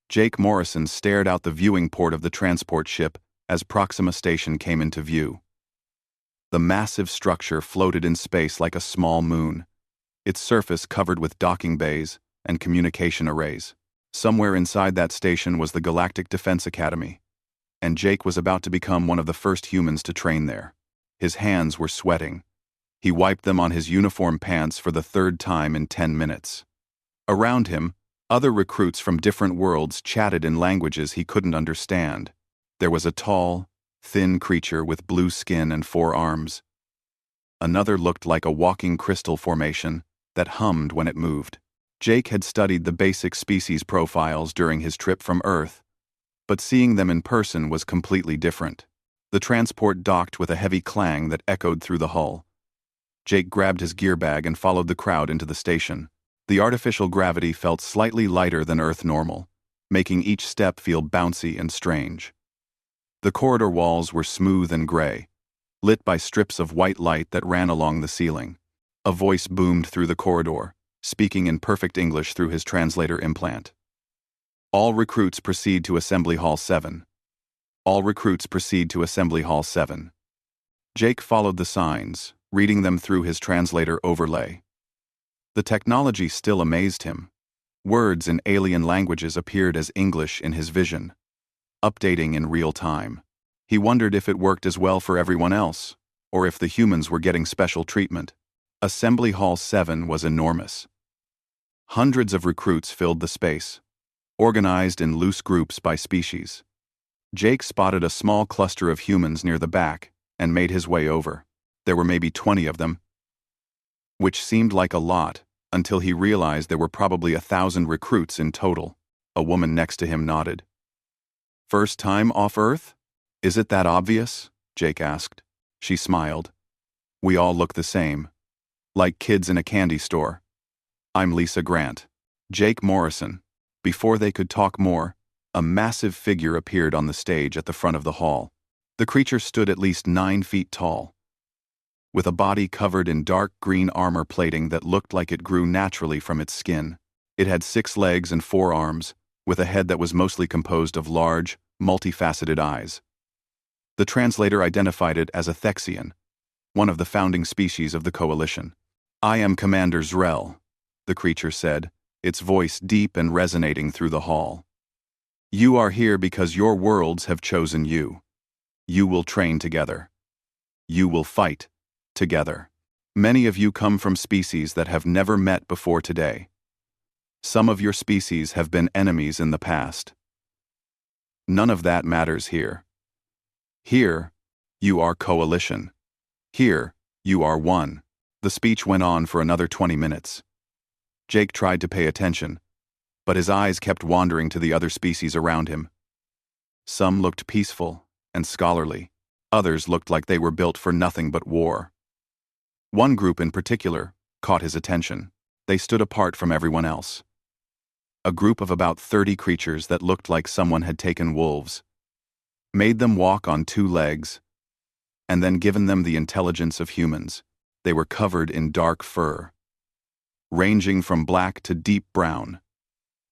Jake Morrison stared out the viewing port of the transport ship as Proxima Station came into view. The massive structure floated in space like a small moon, its surface covered with docking bays and communication arrays. Somewhere inside that station was the Galactic Defense Academy, and Jake was about to become one of the first humans to train there. His hands were sweating. He wiped them on his uniform pants for the third time in 10 minutes. Around him, other recruits from different worlds chatted in languages he couldn't understand. There was a tall, thin creature with blue skin and 4 arms. Another looked like a walking crystal formation that hummed when it moved. Jake had studied the basic species profiles during his trip from Earth, but seeing them in person was completely different. The transport docked with a heavy clang that echoed through the hull. Jake grabbed his gear bag and followed the crowd into the station. The artificial gravity felt slightly lighter than Earth normal, making each step feel bouncy and strange. The corridor walls were smooth and gray, lit by strips of white light that ran along the ceiling. A voice boomed through the corridor, speaking in perfect English through his translator implant. All recruits proceed to Assembly Hall 7. All recruits proceed to Assembly Hall 7. Jake followed the signs, reading them through his translator overlay. The technology still amazed him. Words in alien languages appeared as English in his vision, updating in real time. He wondered if it worked as well for everyone else, or if the humans were getting special treatment. Assembly Hall 7 was enormous. Hundreds of recruits filled the space, organized in loose groups by species. Jake spotted a small cluster of humans near the back and made his way over. There were maybe 20 of them, which seemed like a lot until he realized there were probably 1,000 recruits in total. A woman next to him nodded. "First time off Earth? Is it that obvious?" Jake asked. She smiled. "We all look the same, like kids in a candy store. I'm Lisa Grant." Jake Morrison. Before they could talk more, a massive figure appeared on the stage at the front of the hall. The creature stood at least 9 feet tall, with a body covered in dark green armor plating that looked like it grew naturally from its skin. It had 6 legs and 4 arms, with a head that was mostly composed of large, multifaceted eyes. The translator identified it as a Thexian, one of the founding species of the Coalition. "I am Commander Zrel," the creature said, its voice deep and resonating through the hall. "You are here because your worlds have chosen you. You will train together. You will fight together. Many of you come from species that have never met before today. Some of your species have been enemies in the past. None of that matters here. Here, you are Coalition. Here, you are one." The speech went on for another 20 minutes. Jake tried to pay attention, but his eyes kept wandering to the other species around him. Some looked peaceful and scholarly. Others looked like they were built for nothing but war. One group in particular caught his attention. They stood apart from everyone else. A group of about 30 creatures that looked like someone had taken wolves, made them walk on 2 legs, and then given them the intelligence of humans. They were covered in dark fur, ranging from black to deep brown.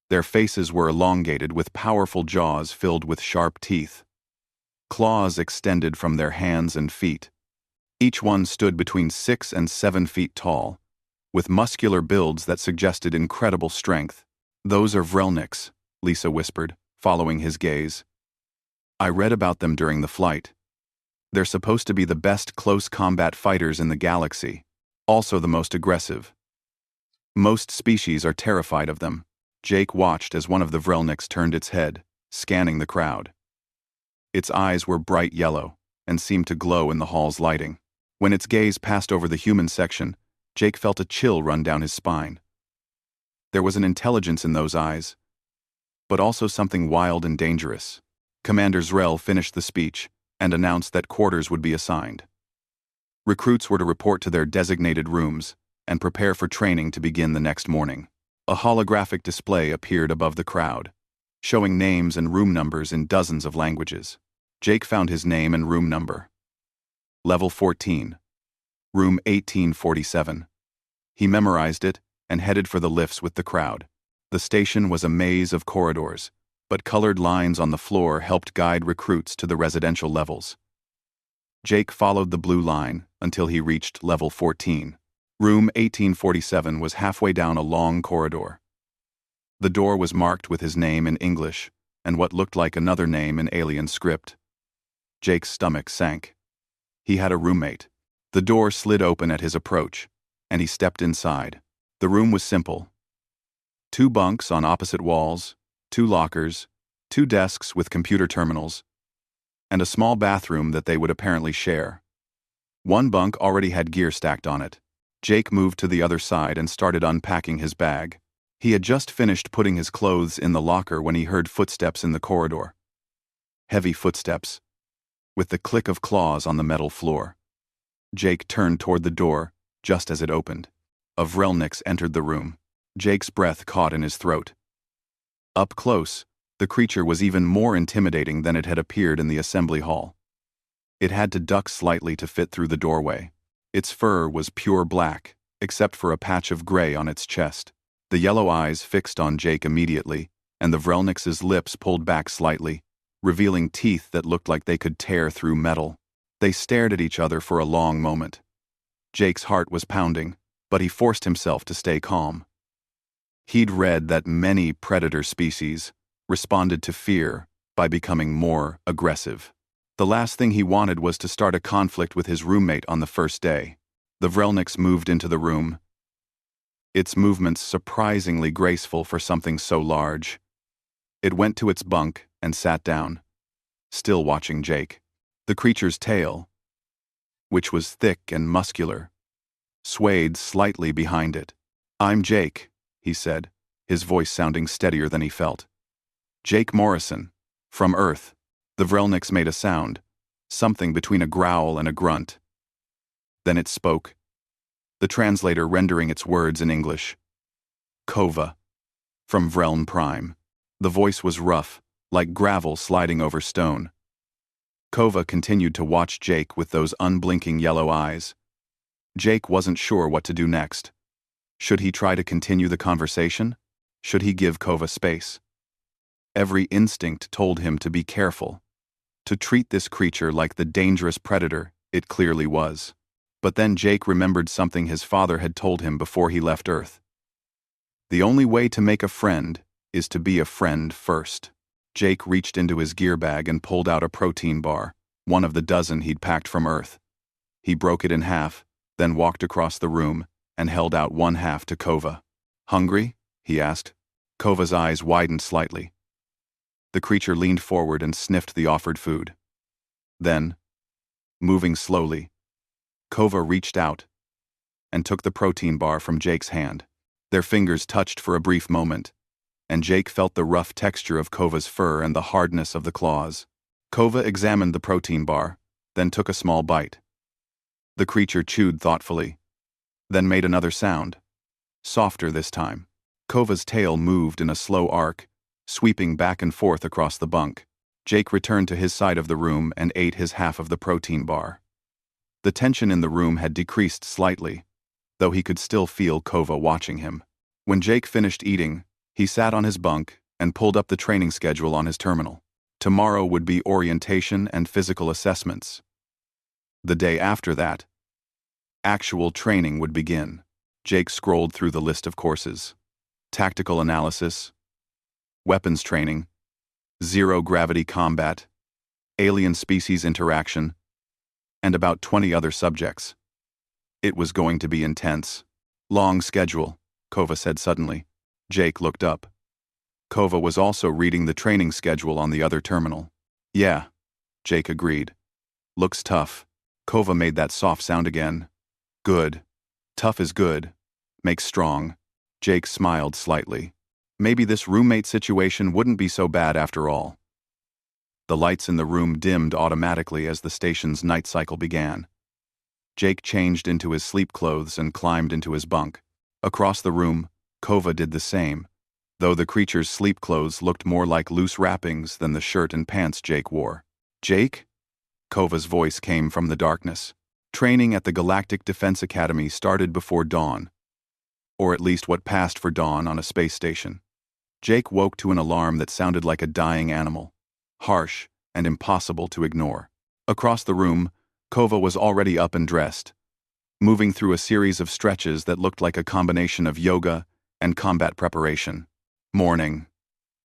Their faces were elongated with powerful jaws filled with sharp teeth. Claws extended from their hands and feet. Each one stood between 6 and 7 feet tall, with muscular builds that suggested incredible strength. "Those are Vrelniks," Lisa whispered, following his gaze. "I read about them during the flight. They're supposed to be the best close combat fighters in the galaxy, also the most aggressive. Most species are terrified of them." Jake watched as one of the Vrelniks turned its head, scanning the crowd. Its eyes were bright yellow and seemed to glow in the hall's lighting. When its gaze passed over the human section, Jake felt a chill run down his spine. There was an intelligence in those eyes, but also something wild and dangerous. Commander Zrel finished the speech and announced that quarters would be assigned. Recruits were to report to their designated rooms and prepare for training to begin the next morning. A holographic display appeared above the crowd, showing names and room numbers in dozens of languages. Jake found his name and room number. Level 14. Room 1847. He memorized it and headed for the lifts with the crowd. The station was a maze of corridors, but colored lines on the floor helped guide recruits to the residential levels. Jake followed the blue line until he reached level 14. Room 1847 was halfway down a long corridor. The door was marked with his name in English and what looked like another name in alien script. Jake's stomach sank. He had a roommate. The door slid open at his approach, and he stepped inside. The room was simple. 2 bunks on opposite walls, 2 lockers, 2 desks with computer terminals, and a small bathroom that they would apparently share. 1 bunk already had gear stacked on it. Jake moved to the other side and started unpacking his bag. He had just finished putting his clothes in the locker when he heard footsteps in the corridor. Heavy footsteps, with the click of claws on the metal floor. Jake turned toward the door just as it opened. A Vrelnix entered the room. Jake's breath caught in his throat. Up close, the creature was even more intimidating than it had appeared in the assembly hall. It had to duck slightly to fit through the doorway. Its fur was pure black, except for a patch of gray on its chest. The yellow eyes fixed on Jake immediately, and the Vrelnix's lips pulled back slightly, revealing teeth that looked like they could tear through metal. They stared at each other for a long moment. Jake's heart was pounding, but he forced himself to stay calm. He'd read that many predator species responded to fear by becoming more aggressive. The last thing he wanted was to start a conflict with his roommate on the first day. The Vrelnix moved into the room, its movements surprisingly graceful for something so large. It went to its bunk and sat down, still watching Jake. The creature's tail, which was thick and muscular, swayed slightly behind it. "I'm Jake," he said, his voice sounding steadier than he felt. "Jake Morrison, from Earth." The Vrelnix made a sound, something between a growl and a grunt. Then it spoke, the translator rendering its words in English. "Kova, from Vrelm Prime." The voice was rough, like gravel sliding over stone. Kova continued to watch Jake with those unblinking yellow eyes. Jake wasn't sure what to do next. Should he try to continue the conversation? Should he give Kova space? Every instinct told him to be careful, to treat this creature like the dangerous predator it clearly was. But then Jake remembered something his father had told him before he left Earth. The only way to make a friend is to be a friend first. Jake reached into his gear bag and pulled out a protein bar, one of the dozen he'd packed from Earth. He broke it in half, then walked across the room and held out one half to Kova. "Hungry?" he asked. Kova's eyes widened slightly. The creature leaned forward and sniffed the offered food. Then, moving slowly, Kova reached out and took the protein bar from Jake's hand. Their fingers touched for a brief moment, and Jake felt the rough texture of Kova's fur and the hardness of the claws. Kova examined the protein bar, then took a small bite. The creature chewed thoughtfully, then made another sound, softer this time. Kova's tail moved in a slow arc, sweeping back and forth across the bunk. Jake returned to his side of the room and ate his half of the protein bar. The tension in the room had decreased slightly, though he could still feel Kova watching him. When Jake finished eating, he sat on his bunk and pulled up the training schedule on his terminal. Tomorrow would be orientation and physical assessments. The day after that, actual training would begin. Jake scrolled through the list of courses. Tactical analysis, weapons training, zero-gravity combat, alien species interaction, and about 20 other subjects. It was going to be intense. "Long schedule," Kova said suddenly. Jake looked up. Kova was also reading the training schedule on the other terminal. "Yeah," Jake agreed. "Looks tough." Kova made that soft sound again. "Good. Tough is good. Makes strong." Jake smiled slightly. Maybe this roommate situation wouldn't be so bad after all. The lights in the room dimmed automatically as the station's night cycle began. Jake changed into his sleep clothes and climbed into his bunk. Across the room, Kova did the same, though the creature's sleep clothes looked more like loose wrappings than the shirt and pants Jake wore. "Jake?" Kova's voice came from the darkness. Training at the Galactic Defense Academy started before dawn, or at least what passed for dawn on a space station. Jake woke to an alarm that sounded like a dying animal, harsh and impossible to ignore. Across the room, Kova was already up and dressed, moving through a series of stretches that looked like a combination of yoga and combat preparation. "Morning,"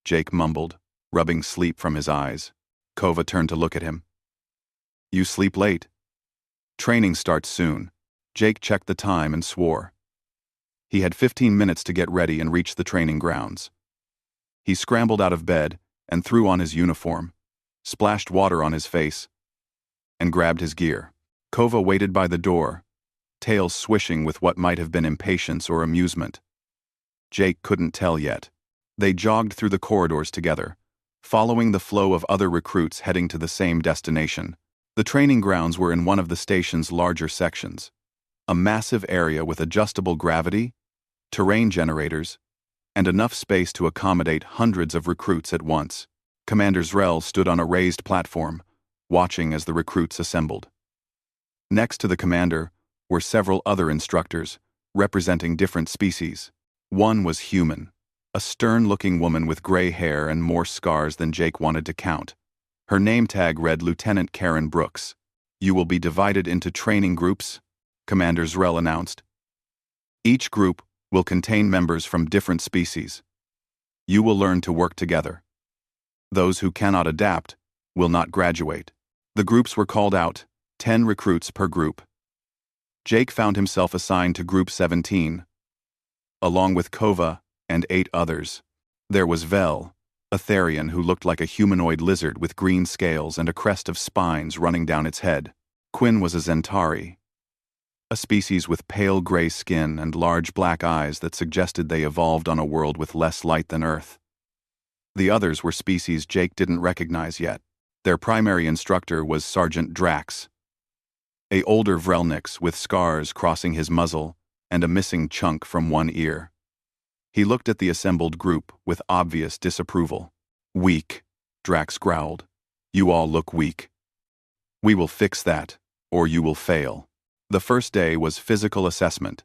Jake mumbled, rubbing sleep from his eyes. Kova turned to look at him. "You sleep late." "Training starts soon." Jake checked the time and swore. He had 15 minutes to get ready and reach the training grounds. He scrambled out of bed and threw on his uniform, splashed water on his face, and grabbed his gear. Kova waited by the door, tail swishing with what might have been impatience or amusement. Jake couldn't tell yet. They jogged through the corridors together, following the flow of other recruits heading to the same destination. The training grounds were in one of the station's larger sections, a massive area with adjustable gravity, terrain generators, and enough space to accommodate hundreds of recruits at once. Commander Zrel stood on a raised platform, watching as the recruits assembled. Next to the commander were several other instructors, representing different species. One was human, a stern-looking woman with gray hair and more scars than Jake wanted to count. Her name tag read Lieutenant Karen Brooks. "You will be divided into training groups," Commander Zrel announced. "Each group will contain members from different species. You will learn to work together. Those who cannot adapt will not graduate." The groups were called out, 10 recruits per group. Jake found himself assigned to Group 17, along with Kova and 8 others. There was Vel, a Therian who looked like a humanoid lizard with green scales and a crest of spines running down its head. Quinn was a Zentari, a species with pale gray skin and large black eyes that suggested they evolved on a world with less light than Earth. The others were species Jake didn't recognize yet. Their primary instructor was Sergeant Drax, a older Vrelnix with scars crossing his muzzle and a missing chunk from one ear. He looked at the assembled group with obvious disapproval. "Weak," Drax growled. "You all look weak. We will fix that, or you will fail." The first day was physical assessment.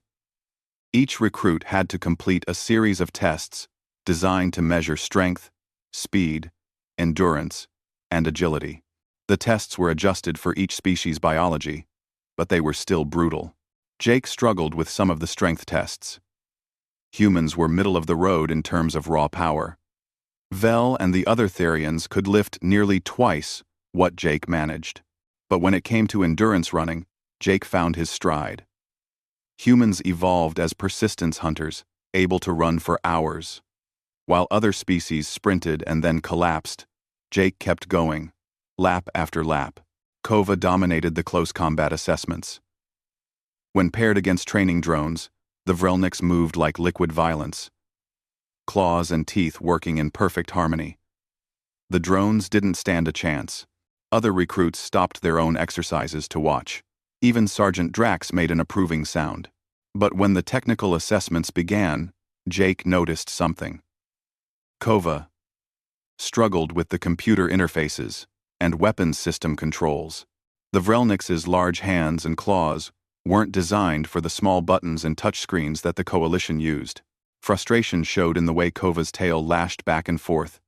Each recruit had to complete a series of tests designed to measure strength, speed, endurance, and agility. The tests were adjusted for each species' biology, but they were still brutal. Jake struggled with some of the strength tests. Humans were middle of the road in terms of raw power. Vel and the other Therians could lift nearly twice what Jake managed. But when it came to endurance running, Jake found his stride. Humans evolved as persistence hunters, able to run for hours. While other species sprinted and then collapsed, Jake kept going, lap after lap. Kova dominated the close combat assessments. When paired against training drones, the Vrelnix moved like liquid violence, claws and teeth working in perfect harmony. The drones didn't stand a chance. Other recruits stopped their own exercises to watch. Even Sergeant Drax made an approving sound. But when the technical assessments began, Jake noticed something. Kova struggled with the computer interfaces and weapons system controls. The Vrelnix's large hands and claws weren't designed for the small buttons and touchscreens that the Coalition used. Frustration showed in the way Kova's tail lashed back and forth,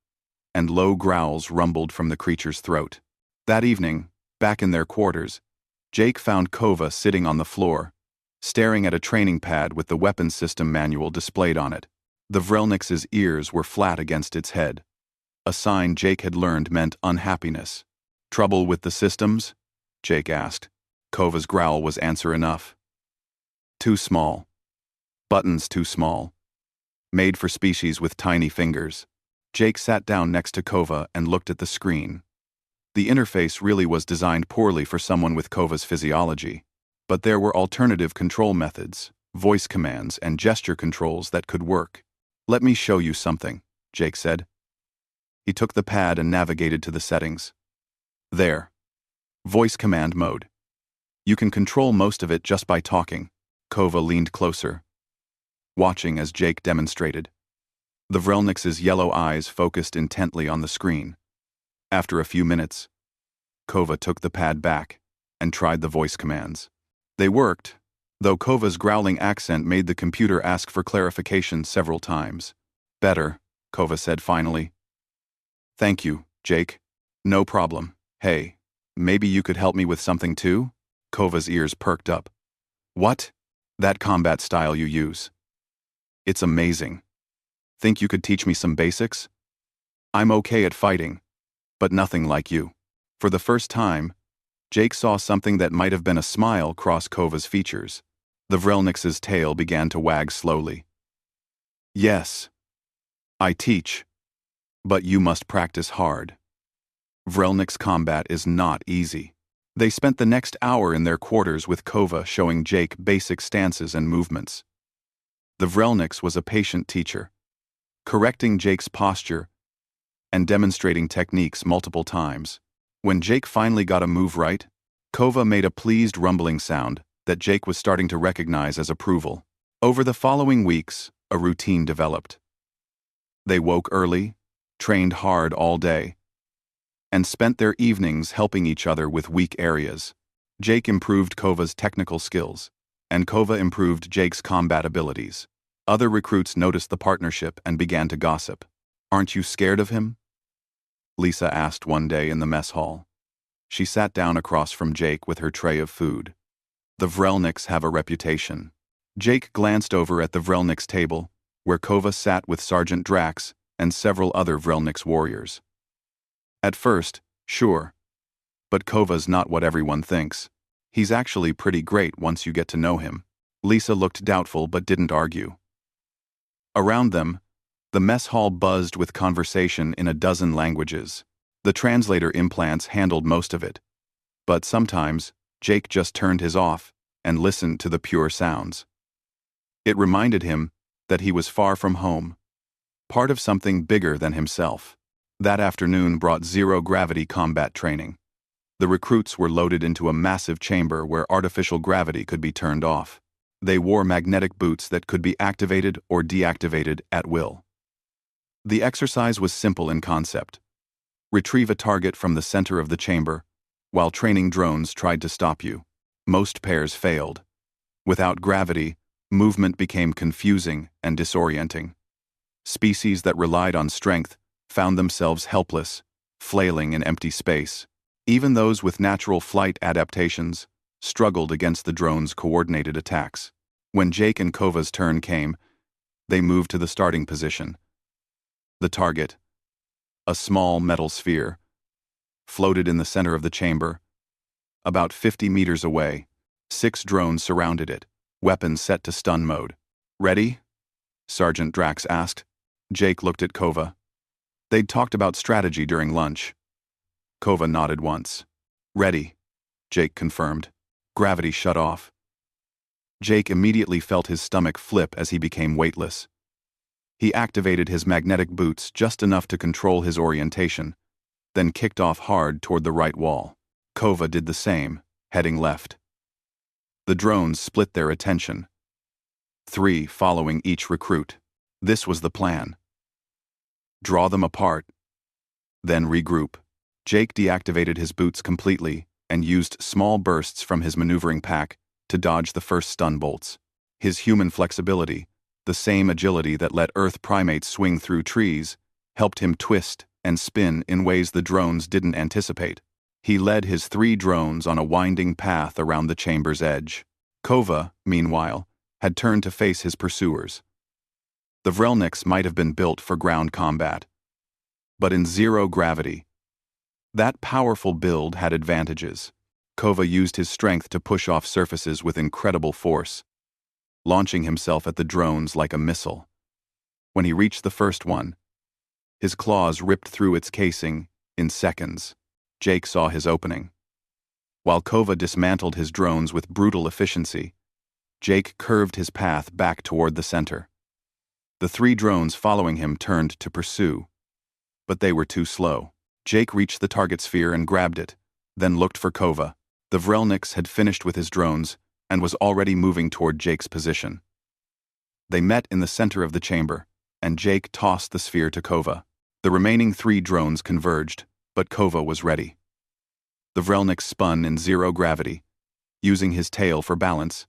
and low growls rumbled from the creature's throat. That evening, back in their quarters, Jake found Kova sitting on the floor, staring at a training pad with the weapons system manual displayed on it. The Vrelnix's ears were flat against its head, a sign Jake had learned meant unhappiness. "Trouble with the systems?" Jake asked. Kova's growl was answer enough. "Too small. Buttons too small. Made for species with tiny fingers." Jake sat down next to Kova and looked at the screen. The interface really was designed poorly for someone with Kova's physiology, but there were alternative control methods, voice commands, and gesture controls that could work. "Let me show you something," Jake said. He took the pad and navigated to the settings. There. Voice command mode. You can control most of it just by talking. Kova leaned closer, watching as Jake demonstrated. The Vrelnix's yellow eyes focused intently on the screen. After a few minutes, Kova took the pad back and tried the voice commands. They worked, though Kova's growling accent made the computer ask for clarification several times. "Better," Kova said finally. Thank you, Jake. No problem. Hey, maybe you could help me with something too? Kova's ears perked up. What? That combat style you use. It's amazing. Think you could teach me some basics? I'm okay at fighting, but nothing like you. For the first time, Jake saw something that might have been a smile cross Kova's features. The Vrelnix's tail began to wag slowly. Yes, I teach, but you must practice hard. Vrelnix combat is not easy. They spent the next hour in their quarters with Kova showing Jake basic stances and movements. The Vrelnix was a patient teacher, correcting Jake's posture and demonstrating techniques multiple times. When Jake finally got a move right, Kova made a pleased rumbling sound that Jake was starting to recognize as approval. Over the following weeks, a routine developed. They woke early, trained hard all day, and spent their evenings helping each other with weak areas. Jake improved Kova's technical skills, and Kova improved Jake's combat abilities. Other recruits noticed the partnership and began to gossip. Aren't you scared of him? Lisa asked one day in the mess hall. She sat down across from Jake with her tray of food. The Vrelniks have a reputation. Jake glanced over at the Vrelniks table, where Kova sat with Sergeant Drax and several other Vrelniks warriors. At first, sure. But Kova's not what everyone thinks. He's actually pretty great once you get to know him. Lisa looked doubtful but didn't argue. Around them, the mess hall buzzed with conversation in a dozen languages. The translator implants handled most of it. But sometimes, Jake just turned his off and listened to the pure sounds. It reminded him that he was far from home, part of something bigger than himself. That afternoon brought zero-gravity combat training. The recruits were loaded into a massive chamber where artificial gravity could be turned off. They wore magnetic boots that could be activated or deactivated at will. The exercise was simple in concept. Retrieve a target from the center of the chamber, while training drones tried to stop you. Most pairs failed. Without gravity, movement became confusing and disorienting. Species that relied on strength found themselves helpless, flailing in empty space. Even those with natural flight adaptations struggled against the drone's coordinated attacks. When Jake and Kova's turn came, they moved to the starting position. The target, a small metal sphere, floated in the center of the chamber. About 50 meters away, 6 drones surrounded it, weapons set to stun mode. Ready? Sergeant Drax asked. Jake looked at Kova. They'd talked about strategy during lunch. Kova nodded once. Ready, Jake confirmed. Gravity shut off. Jake immediately felt his stomach flip as he became weightless. He activated his magnetic boots just enough to control his orientation, then kicked off hard toward the right wall. Kova did the same, heading left. The drones split their attention, 3 following each recruit. This was the plan. Draw them apart, then regroup. Jake deactivated his boots completely and used small bursts from his maneuvering pack to dodge the first stun bolts. His human flexibility, the same agility that let Earth primates swing through trees, helped him twist and spin in ways the drones didn't anticipate. He led his 3 drones on a winding path around the chamber's edge. Kova, meanwhile, had turned to face his pursuers. The Vrelniks might have been built for ground combat, but in zero gravity, that powerful build had advantages. Kova used his strength to push off surfaces with incredible force, launching himself at the drones like a missile. When he reached the first one, his claws ripped through its casing in seconds. Jake saw his opening. While Kova dismantled his drones with brutal efficiency, Jake curved his path back toward the center. The 3 drones following him turned to pursue, but they were too slow. Jake reached the target sphere and grabbed it, then looked for Kova. The Vrelniks had finished with his drones and was already moving toward Jake's position. They met in the center of the chamber, and Jake tossed the sphere to Kova. The remaining 3 drones converged, but Kova was ready. The Vrelnik spun in zero gravity, using his tail for balance,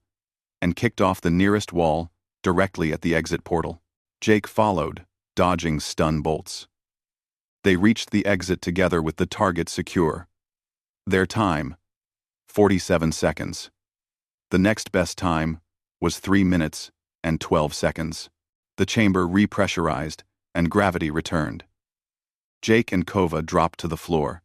and kicked off the nearest wall directly at the exit portal. Jake followed, dodging stun bolts. They reached the exit together with the target secure. Their time, 47 seconds. The next best time was 3 minutes and 12 seconds. The chamber repressurized, and gravity returned. Jake and Kova dropped to the floor,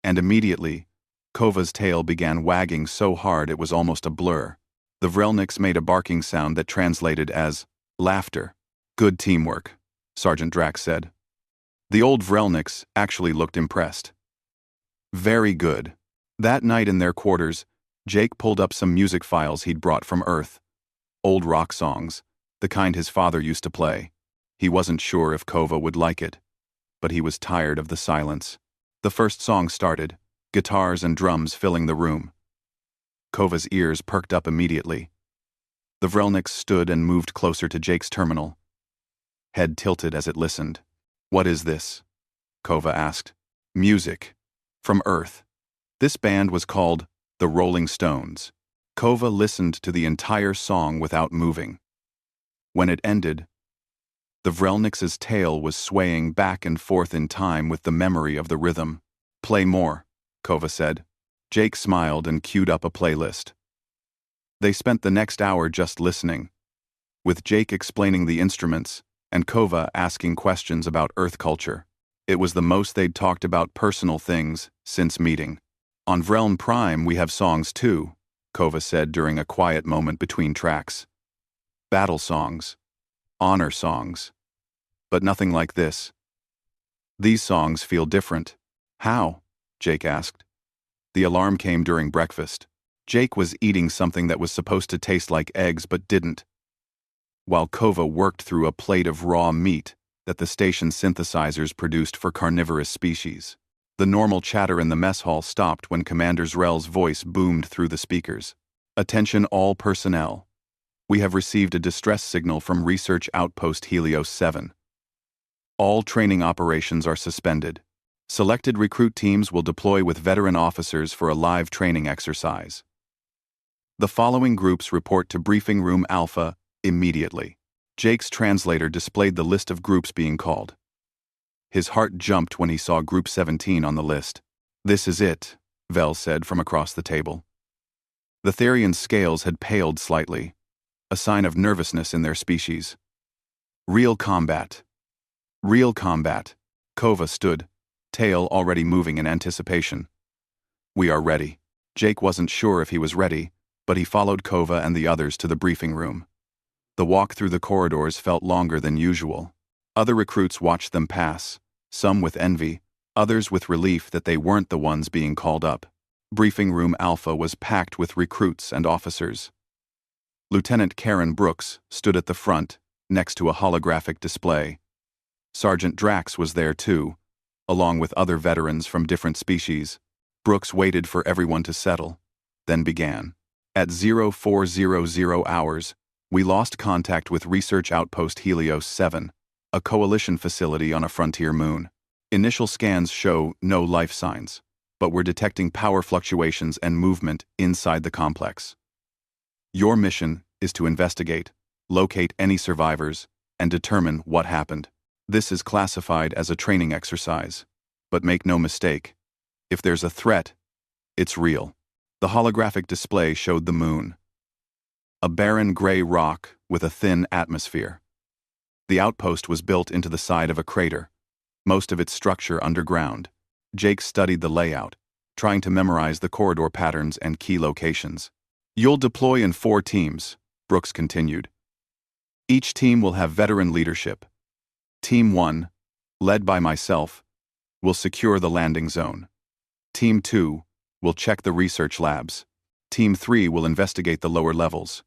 and immediately, Kova's tail began wagging so hard it was almost a blur. The Vrelniks made a barking sound that translated as laughter. "Good teamwork," Sergeant Drax said. The old Vrelniks actually looked impressed. "Very good." That night in their quarters, Jake pulled up some music files he'd brought from Earth. Old rock songs, the kind his father used to play. He wasn't sure if Kova would like it, but he was tired of the silence. The first song started, guitars and drums filling the room. Kova's ears perked up immediately. The Vrelniks stood and moved closer to Jake's terminal. Head tilted as it listened. "What is this?" Kova asked. "Music. From Earth." This band was called the Rolling Stones. Kova listened to the entire song without moving. When it ended, the Vrelniks' tail was swaying back and forth in time with the memory of the rhythm. "Play more," Kova said. Jake smiled and queued up a playlist. They spent the next hour just listening, with Jake explaining the instruments and Kova asking questions about Earth culture. It was the most they'd talked about personal things since meeting. "On Vrelm Prime we have songs too," Kova said during a quiet moment between tracks. "Battle songs. Honor songs. But nothing like this. These songs feel different." "How?" Jake asked. The alarm came during breakfast. Jake was eating something that was supposed to taste like eggs but didn't, while Kova worked through a plate of raw meat that the station synthesizers produced for carnivorous species. The normal chatter in the mess hall stopped when Commander Zrel's voice boomed through the speakers. "Attention all personnel. We have received a distress signal from Research Outpost Helios 7. All training operations are suspended. Selected recruit teams will deploy with veteran officers for a live training exercise. The following groups report to Briefing Room Alpha immediately." Jake's translator displayed the list of groups being called. His heart jumped when he saw Group 17 on the list. "This is it," Vel said from across the table. The Therian's scales had paled slightly, a sign of nervousness in their species. "Real combat. Real combat." Kova stood, tail already moving in anticipation. "We are ready." Jake wasn't sure if he was ready, but he followed Kova and the others to the briefing room. The walk through the corridors felt longer than usual. Other recruits watched them pass, some with envy, others with relief that they weren't the ones being called up. Briefing Room Alpha was packed with recruits and officers. Lieutenant Karen Brooks stood at the front, next to a holographic display. Sergeant Drax was there too, along with other veterans from different species. Brooks waited for everyone to settle, then began. At 0400 hours, we lost contact with Research Outpost Helios 7, a coalition facility on a frontier moon. Initial scans show no life signs, but we're detecting power fluctuations and movement inside the complex. Your mission is to investigate, locate any survivors, and determine what happened. This is classified as a training exercise, but make no mistake, if there's a threat, it's real. The holographic display showed the moon, a barren gray rock with a thin atmosphere. The outpost was built into the side of a crater, most of its structure underground. Jake studied the layout, trying to memorize the corridor patterns and key locations. "You'll deploy in 4 teams," Brooks continued. "Each team will have veteran leadership. Team 1, led by myself, will secure the landing zone. Team 2 will check the research labs. Team 3 will investigate the lower levels.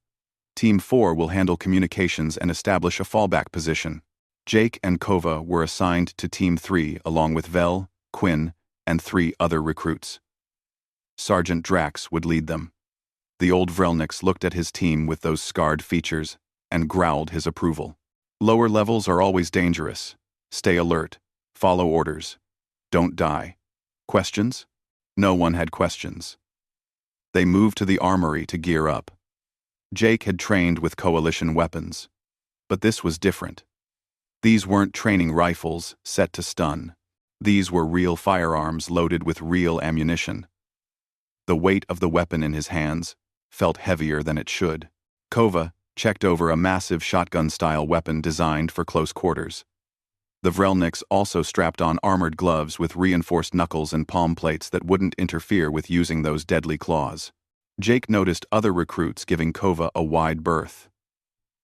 Team 4 will handle communications and establish a fallback position." Jake and Kova were assigned to Team 3 along with Vel, Quinn, and 3 other recruits. Sergeant Drax would lead them. The old Vrelniks looked at his team with those scarred features and growled his approval. "Lower levels are always dangerous. Stay alert. Follow orders. Don't die. Questions?" No one had questions. They moved to the armory to gear up. Jake had trained with coalition weapons, but this was different. These weren't training rifles set to stun. These were real firearms loaded with real ammunition. The weight of the weapon in his hands felt heavier than it should. Kova checked over a massive shotgun-style weapon designed for close quarters. The Vrelniks also strapped on armored gloves with reinforced knuckles and palm plates that wouldn't interfere with using those deadly claws. Jake noticed other recruits giving Kova a wide berth.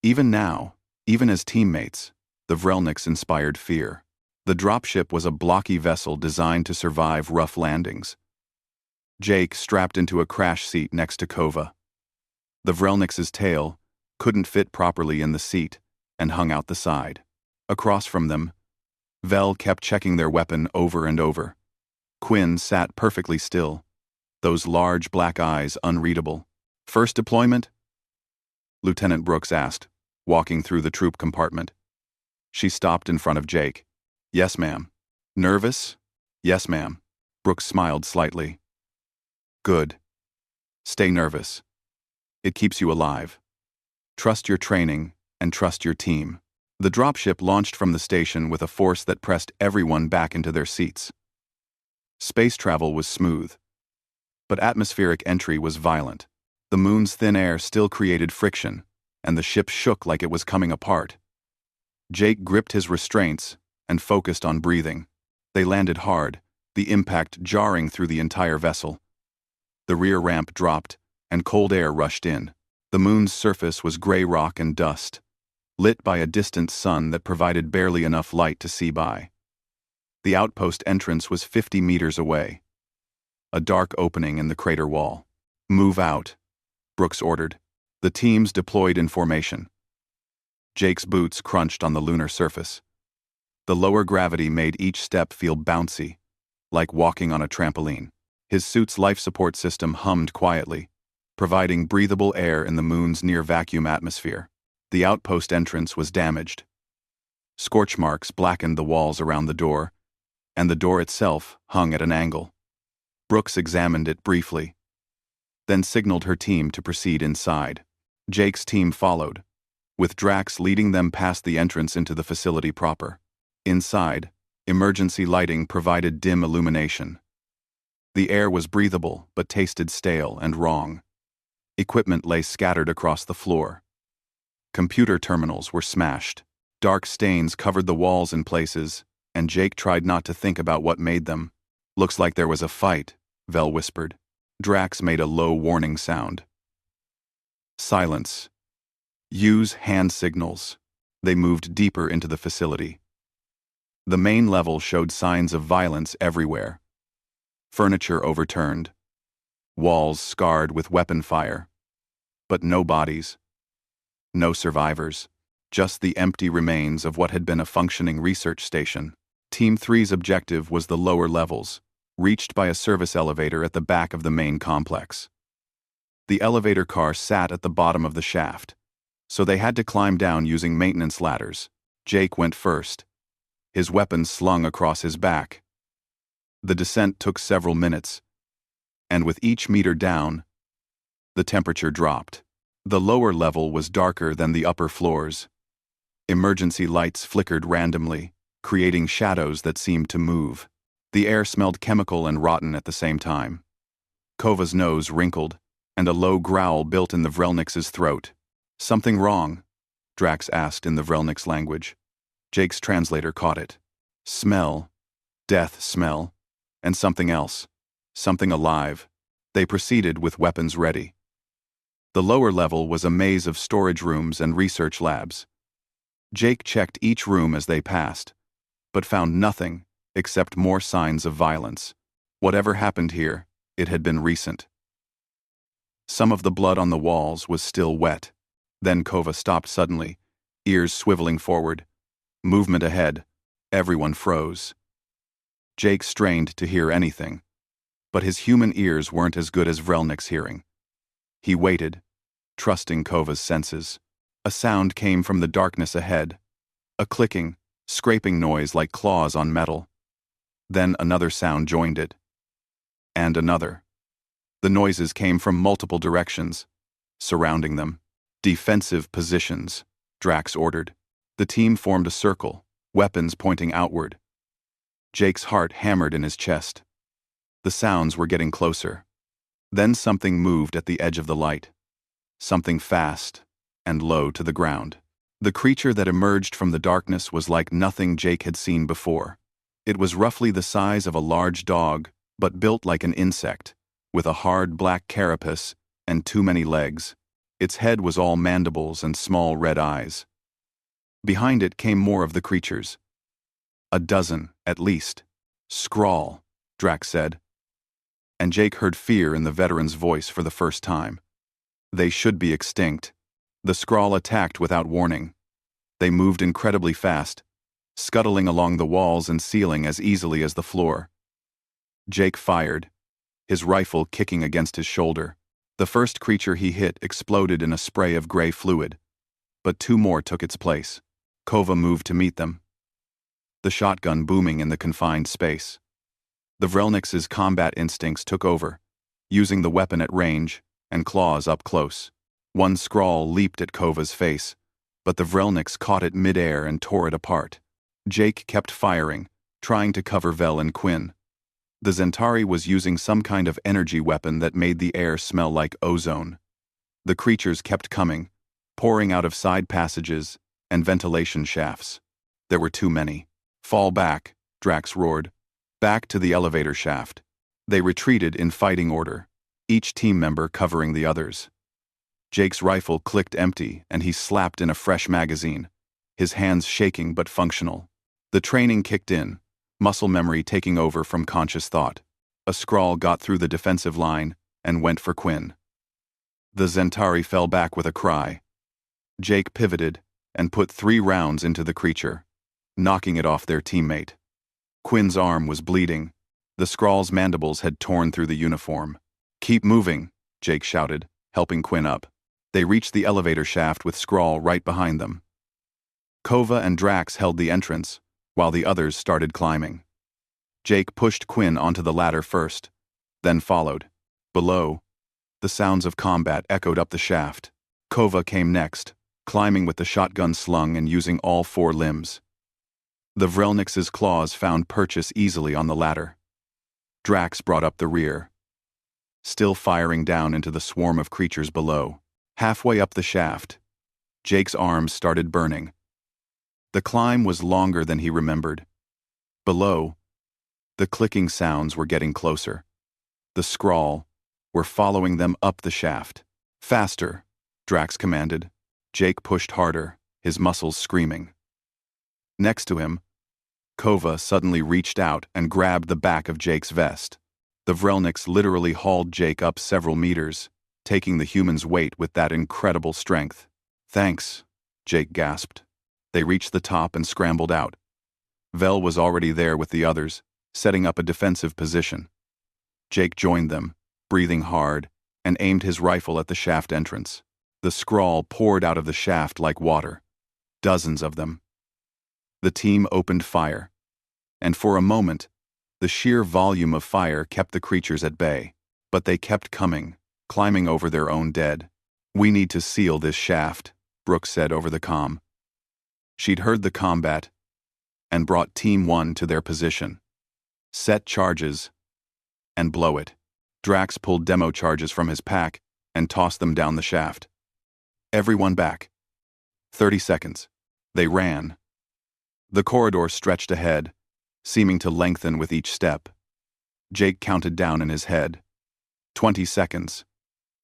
Even now, even as teammates, the Vrelniks inspired fear. The dropship was a blocky vessel designed to survive rough landings. Jake strapped into a crash seat next to Kova. The Vrelniks' tail couldn't fit properly in the seat and hung out the side. Across from them, Vel kept checking their weapon over and over. Quinn sat perfectly still, those large black eyes unreadable. "First deployment?" Lieutenant Brooks asked, walking through the troop compartment. She stopped in front of Jake. "Yes, ma'am." "Nervous?" "Yes, ma'am." Brooks smiled slightly. "Good. Stay nervous. It keeps you alive. Trust your training and trust your team." The dropship launched from the station with a force that pressed everyone back into their seats. Space travel was smooth, but atmospheric entry was violent. The moon's thin air still created friction, and the ship shook like it was coming apart. Jake gripped his restraints and focused on breathing. They landed hard, the impact jarring through the entire vessel. The rear ramp dropped, and cold air rushed in. The moon's surface was gray rock and dust, lit by a distant sun that provided barely enough light to see by. The outpost entrance was 50 meters away, a dark opening in the crater wall. "Move out," Brooks ordered. The teams deployed in formation. Jake's boots crunched on the lunar surface. The lower gravity made each step feel bouncy, like walking on a trampoline. His suit's life support system hummed quietly, providing breathable air in the moon's near-vacuum atmosphere. The outpost entrance was damaged. Scorch marks blackened the walls around the door, and the door itself hung at an angle. Brooks examined it briefly, then signaled her team to proceed inside. Jake's team followed, with Drax leading them past the entrance into the facility proper. Inside, emergency lighting provided dim illumination. The air was breathable but tasted stale and wrong. Equipment lay scattered across the floor. Computer terminals were smashed. Dark stains covered the walls in places, and Jake tried not to think about what made them. "Looks like there was a fight," Vel whispered. Drax made a low warning sound. "Silence. Use hand signals." They moved deeper into the facility. The main level showed signs of violence everywhere. Furniture overturned, walls scarred with weapon fire, but no bodies. No survivors, just the empty remains of what had been a functioning research station. Team 3's objective was the lower levels, reached by a service elevator at the back of the main complex. The elevator car sat at the bottom of the shaft, so they had to climb down using maintenance ladders. Jake went first, his weapon slung across his back. The descent took several minutes, and with each meter down, the temperature dropped. The lower level was darker than the upper floors. Emergency lights flickered randomly, creating shadows that seemed to move. The air smelled chemical and rotten at the same time. Kova's nose wrinkled, and a low growl built in the Vrelniks' throat. "Something wrong?" Drax asked in the Vrelniks language. Jake's translator caught it. "Smell. Death smell. And something else. Something alive." They proceeded with weapons ready. The lower level was a maze of storage rooms and research labs. Jake checked each room as they passed, but found nothing except more signs of violence. Whatever happened here, it had been recent. Some of the blood on the walls was still wet. Then Kova stopped suddenly, ears swiveling forward. Movement ahead. Everyone froze. Jake strained to hear anything, but his human ears weren't as good as Vrelnik's hearing. He waited, trusting Kova's senses. A sound came from the darkness ahead, a clicking, scraping noise like claws on metal. Then another sound joined it. And another. The noises came from multiple directions, surrounding them. "Defensive positions," Drax ordered. The team formed a circle, weapons pointing outward. Jake's heart hammered in his chest. The sounds were getting closer. Then something moved at the edge of the light. Something fast and low to the ground. The creature that emerged from the darkness was like nothing Jake had seen before. It was roughly the size of a large dog, but built like an insect, with a hard black carapace and too many legs. Its head was all mandibles and small red eyes. Behind it came more of the creatures. A dozen, at least. "Scrawl," Drax said. And Jake heard fear in the veteran's voice for the first time. They should be extinct. The Scrawl attacked without warning. They moved incredibly fast, scuttling along the walls and ceiling as easily as the floor. Jake fired, his rifle kicking against his shoulder. The first creature he hit exploded in a spray of gray fluid, but two more took its place. Kova moved to meet them, the shotgun booming in the confined space. The Vrelniks' combat instincts took over, using the weapon at range and claws up close. One Scrawl leaped at Kova's face, but the Vrelniks caught it mid-air and tore it apart. Jake kept firing, trying to cover Vel and Quinn. The Zentari was using some kind of energy weapon that made the air smell like ozone. The creatures kept coming, pouring out of side passages and ventilation shafts. There were too many. "Fall back," Drax roared. "Back to the elevator shaft." They retreated in fighting order, each team member covering the others. Jake's rifle clicked empty and he slapped in a fresh magazine, his hands shaking but functional. The training kicked in, muscle memory taking over from conscious thought. A Scrawl got through the defensive line and went for Quinn. The Zentari fell back with a cry. Jake pivoted and put 3 rounds into the creature, knocking it off their teammate. Quinn's arm was bleeding. The Scrawl's mandibles had torn through the uniform. "Keep moving," Jake shouted, helping Quinn up. They reached the elevator shaft with Scrawl right behind them. Kova and Drax held the entrance, while the others started climbing. Jake pushed Quinn onto the ladder first, then followed. Below, the sounds of combat echoed up the shaft. Kova came next, climbing with the shotgun slung and using all 4 limbs. The Vrelniks' claws found purchase easily on the ladder. Drax brought up the rear, still firing down into the swarm of creatures below. Halfway up the shaft, Jake's arms started burning. The climb was longer than he remembered. Below, the clicking sounds were getting closer. The Scrawl were following them up the shaft. "Faster," Drax commanded. Jake pushed harder, his muscles screaming. Next to him, Kova suddenly reached out and grabbed the back of Jake's vest. The Vrelniks literally hauled Jake up several meters, taking the human's weight with that incredible strength. "Thanks," Jake gasped. They reached the top and scrambled out. Vel was already there with the others, setting up a defensive position. Jake joined them, breathing hard, and aimed his rifle at the shaft entrance. The Scrawl poured out of the shaft like water. Dozens of them. The team opened fire, and for a moment, the sheer volume of fire kept the creatures at bay. But they kept coming, climbing over their own dead. "We need to seal this shaft," Brooke said over the comm. She'd heard the combat and brought Team 1 to their position. "Set charges and blow it." Drax pulled demo charges from his pack and tossed them down the shaft. "Everyone back." 30 seconds. They ran. The corridor stretched ahead, seeming to lengthen with each step. Jake counted down in his head. 20 seconds.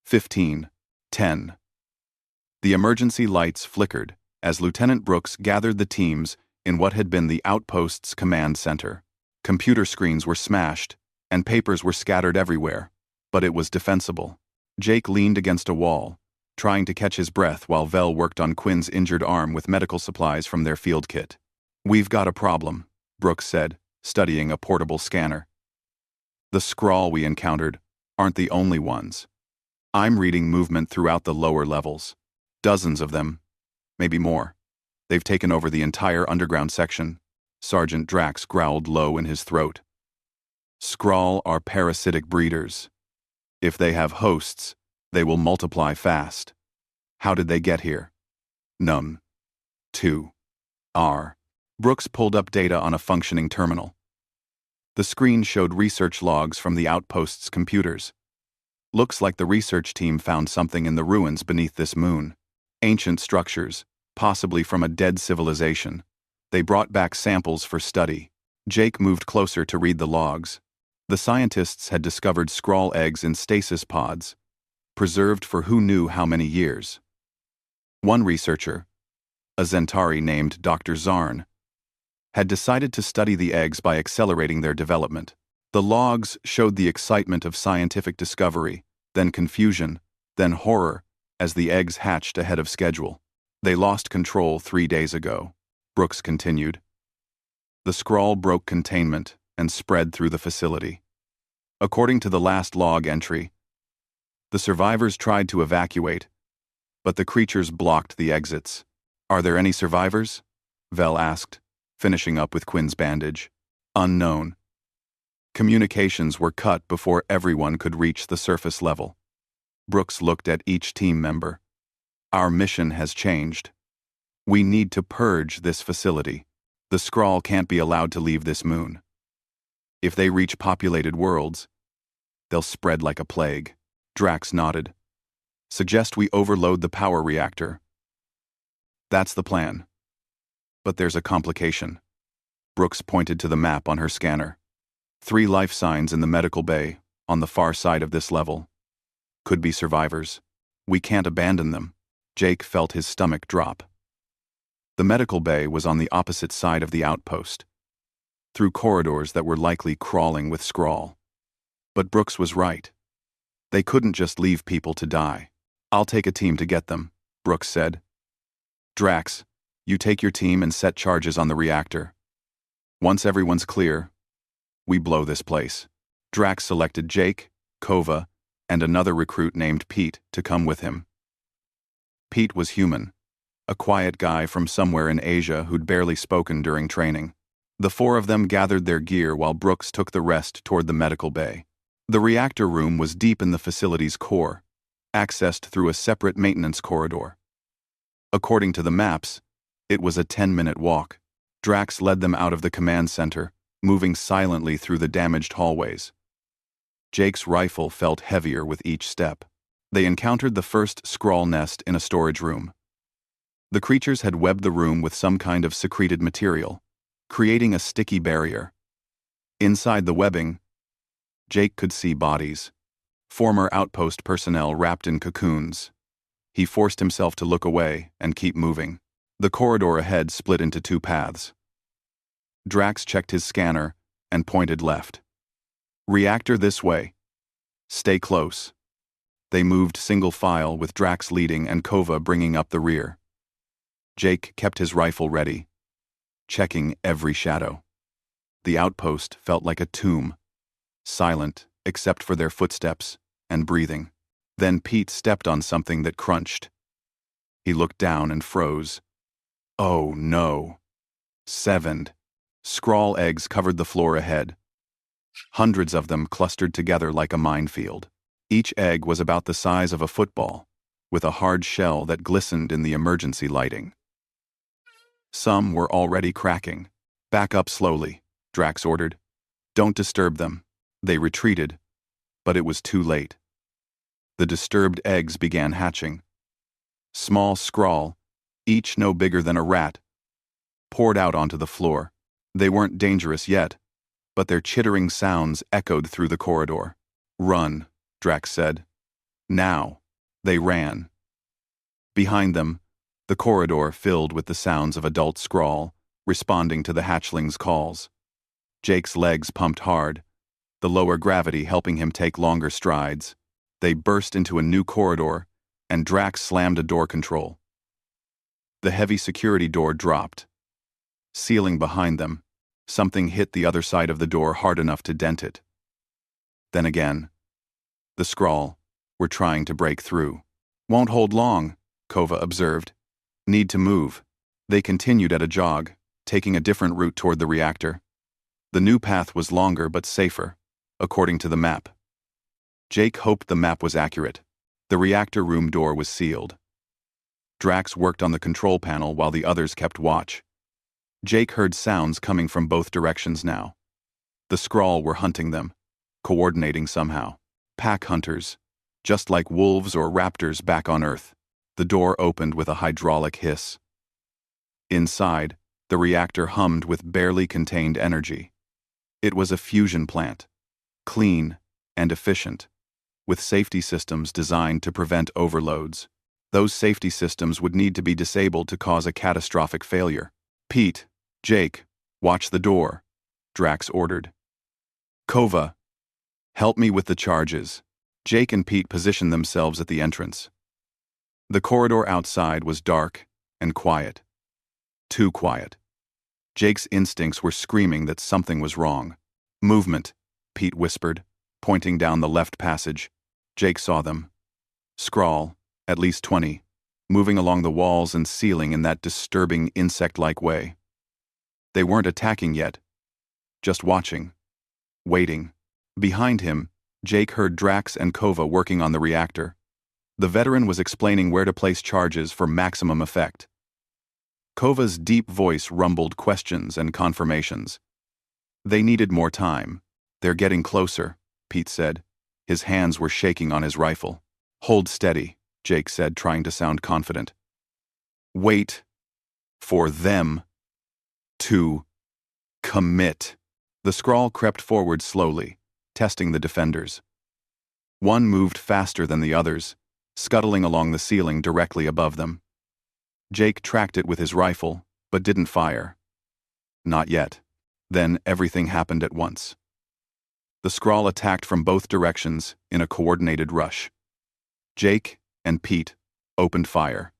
15. 10. The emergency lights flickered as Lieutenant Brooks gathered the teams in what had been the outpost's command center. Computer screens were smashed, and papers were scattered everywhere, but it was defensible. Jake leaned against a wall, trying to catch his breath while Vel worked on Quinn's injured arm with medical supplies from their field kit. "We've got a problem," Brooks said, studying a portable scanner. "The Scrawl we encountered aren't the only ones. I'm reading movement throughout the lower levels. Dozens of them, maybe more. They've taken over the entire underground section." Sergeant Drax growled low in his throat. "Scrawl are parasitic breeders. If they have hosts, they will multiply fast. How did they get here?" Num. 2. R. Brooks pulled up data on a functioning terminal. The screen showed research logs from the outpost's computers. Looks like the research team found something in the ruins beneath this moon. Ancient structures, possibly from a dead civilization. They brought back samples for study. Jake moved closer to read the logs. The scientists had discovered scrawl eggs in stasis pods, preserved for who knew how many years. One researcher, a Zentari named Dr. Zarn, had decided to study the eggs by accelerating their development. The logs showed the excitement of scientific discovery, then confusion, then horror, as the eggs hatched ahead of schedule. They lost control 3 days ago, Brooks continued. The scrawl broke containment and spread through the facility. According to the last log entry, the survivors tried to evacuate, but the creatures blocked the exits. Are there any survivors? Vel asked, finishing up with Quinn's bandage. Unknown. Communications were cut before everyone could reach the surface level. Brooks looked at each team member. Our mission has changed. We need to purge this facility. The scrawl can't be allowed to leave this moon. If they reach populated worlds, they'll spread like a plague. Drax nodded. Suggest we overload the power reactor. That's the plan. But there's a complication. Brooks pointed to the map on her scanner. 3 life signs in the medical bay, on the far side of this level. Could be survivors. We can't abandon them. Jake felt his stomach drop. The medical bay was on the opposite side of the outpost, through corridors that were likely crawling with scrawl. But Brooks was right. They couldn't just leave people to die. I'll take a team to get them, Brooks said. Drax, you take your team and set charges on the reactor. Once everyone's clear, we blow this place. Drax selected Jake, Kova, and another recruit named Pete to come with him. Pete was human, a quiet guy from somewhere in Asia who'd barely spoken during training. The 4 of them gathered their gear while Brooks took the rest toward the medical bay. The reactor room was deep in the facility's core, accessed through a separate maintenance corridor. According to the maps, it was a 10-minute walk. Drax led them out of the command center, moving silently through the damaged hallways. Jake's rifle felt heavier with each step. They encountered the first scrawl nest in a storage room. The creatures had webbed the room with some kind of secreted material, creating a sticky barrier. Inside the webbing, Jake could see bodies, former outpost personnel wrapped in cocoons. He forced himself to look away and keep moving. The corridor ahead split into 2 paths. Drax checked his scanner and pointed left. Reactor this way. Stay close. They moved single file with Drax leading and Kova bringing up the rear. Jake kept his rifle ready, checking every shadow. The outpost felt like a tomb, silent except for their footsteps and breathing. Then Pete stepped on something that crunched. He looked down and froze. Oh no. 7 scrawl eggs covered the floor ahead. Hundreds of them clustered together like a minefield. Each egg was about the size of a football, with a hard shell that glistened in the emergency lighting. Some were already cracking. Back up slowly, Drax ordered. Don't disturb them. They retreated, but it was too late. The disturbed eggs began hatching. Small scrawl, each no bigger than a rat, poured out onto the floor. They weren't dangerous yet, but their chittering sounds echoed through the corridor. Run, Drax said. Now. They ran. Behind them, the corridor filled with the sounds of adult scrawl, responding to the hatchlings' calls. Jake's legs pumped hard, the lower gravity helping him take longer strides. They burst into a new corridor, and Drax slammed a door control. The heavy security door dropped. Sealing behind them, something hit the other side of the door hard enough to dent it. Then again, the scrawl were trying to break through. Won't hold long, Kova observed. Need to move. They continued at a jog, taking a different route toward the reactor. The new path was longer but safer, according to the map. Jake hoped the map was accurate. The reactor room door was sealed. Drax worked on the control panel while the others kept watch. Jake heard sounds coming from both directions now. The Skrull were hunting them, coordinating somehow. Pack hunters, just like wolves or raptors back on Earth. The door opened with a hydraulic hiss. Inside, the reactor hummed with barely contained energy. It was a fusion plant, clean and efficient, with safety systems designed to prevent overloads. Those safety systems would need to be disabled to cause a catastrophic failure. Pete, Jake, watch the door, Drax ordered. Kova, help me with the charges. Jake and Pete positioned themselves at the entrance. The corridor outside was dark and quiet. Too quiet. Jake's instincts were screaming that something was wrong. Movement, Pete whispered, pointing down the left passage. Jake saw them. Skrull, at least 20, moving along the walls and ceiling in that disturbing insect-like way. They weren't attacking yet, just watching, waiting. Behind him, Jake heard Drax and Kova working on the reactor. The veteran was explaining where to place charges for maximum effect. Kova's deep voice rumbled questions and confirmations. They needed more time. They're getting closer, Pete said. His hands were shaking on his rifle. Hold steady, Jake said, trying to sound confident. Wait for them to commit. The Skrull crept forward slowly, testing the defenders. One moved faster than the others, scuttling along the ceiling directly above them. Jake tracked it with his rifle, but didn't fire. Not yet. Then everything happened at once. The Skrull attacked from both directions in a coordinated rush. Jake and Pete opened fire,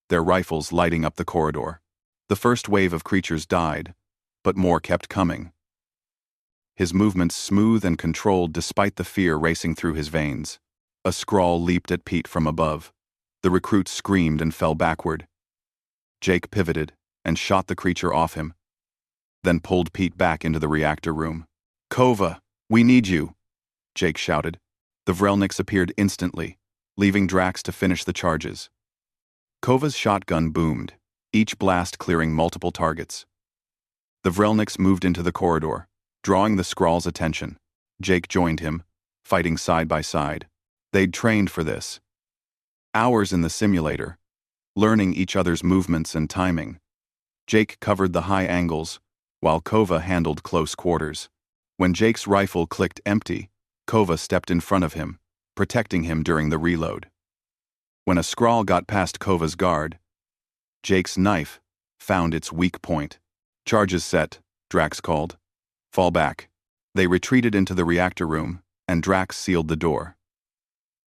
their rifles lighting up the corridor. The first wave of creatures died, but more kept coming. His movements smooth and controlled despite the fear racing through his veins. A Skrull leaped at Pete from above. The recruit screamed and fell backward. Jake pivoted and shot the creature off him, then pulled Pete back into the reactor room. Kova, we need you, Jake shouted. The Vrelniks appeared instantly, leaving Drax to finish the charges. Kova's shotgun boomed, each blast clearing multiple targets. The Vrelniks moved into the corridor, drawing the Skrull's attention. Jake joined him, fighting side by side. They'd trained for this. Hours in the simulator, learning each other's movements and timing. Jake covered the high angles, while Kova handled close quarters. When Jake's rifle clicked empty, Kova stepped in front of him, protecting him during the reload. When a Skrull got past Kova's guard, Jake's knife found its weak point. Charges set, Drax called. Fall back. They retreated into the reactor room, and Drax sealed the door.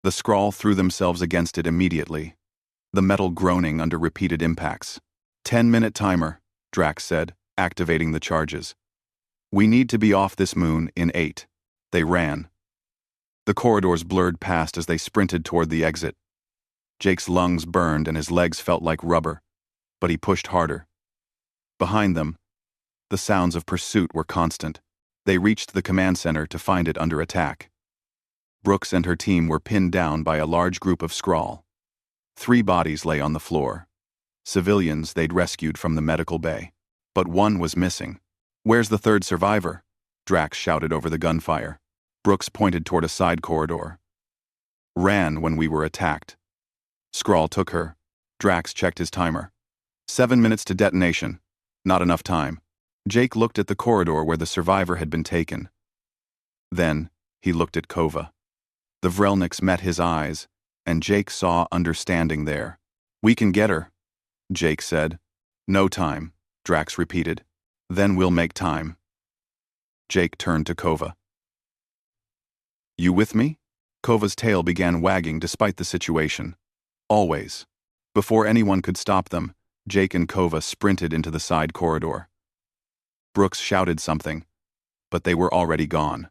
The Skrull threw themselves against it immediately, the metal groaning under repeated impacts. 10-minute timer, Drax said, activating the charges. We need to be off this moon in 8. They ran. The corridors blurred past as they sprinted toward the exit. Jake's lungs burned and his legs felt like rubber, but he pushed harder. Behind them, the sounds of pursuit were constant. They reached the command center to find it under attack. Brooks and her team were pinned down by a large group of Skrull. 3 bodies lay on the floor. Civilians they'd rescued from the medical bay. But one was missing. Where's the 3rd survivor? Drax shouted over the gunfire. Brooks pointed toward a side corridor. Ran when we were attacked. Skrull took her. Drax checked his timer. 7 minutes to detonation. Not enough time. Jake looked at the corridor where the survivor had been taken. Then, he looked at Kova. The Vrelniks met his eyes, and Jake saw understanding there. We can get her, Jake said. No time, Drax repeated. Then we'll make time. Jake turned to Kova. You with me? Kova's tail began wagging despite the situation. Always. Before anyone could stop them, Jake and Kova sprinted into the side corridor. Brooks shouted something, but they were already gone.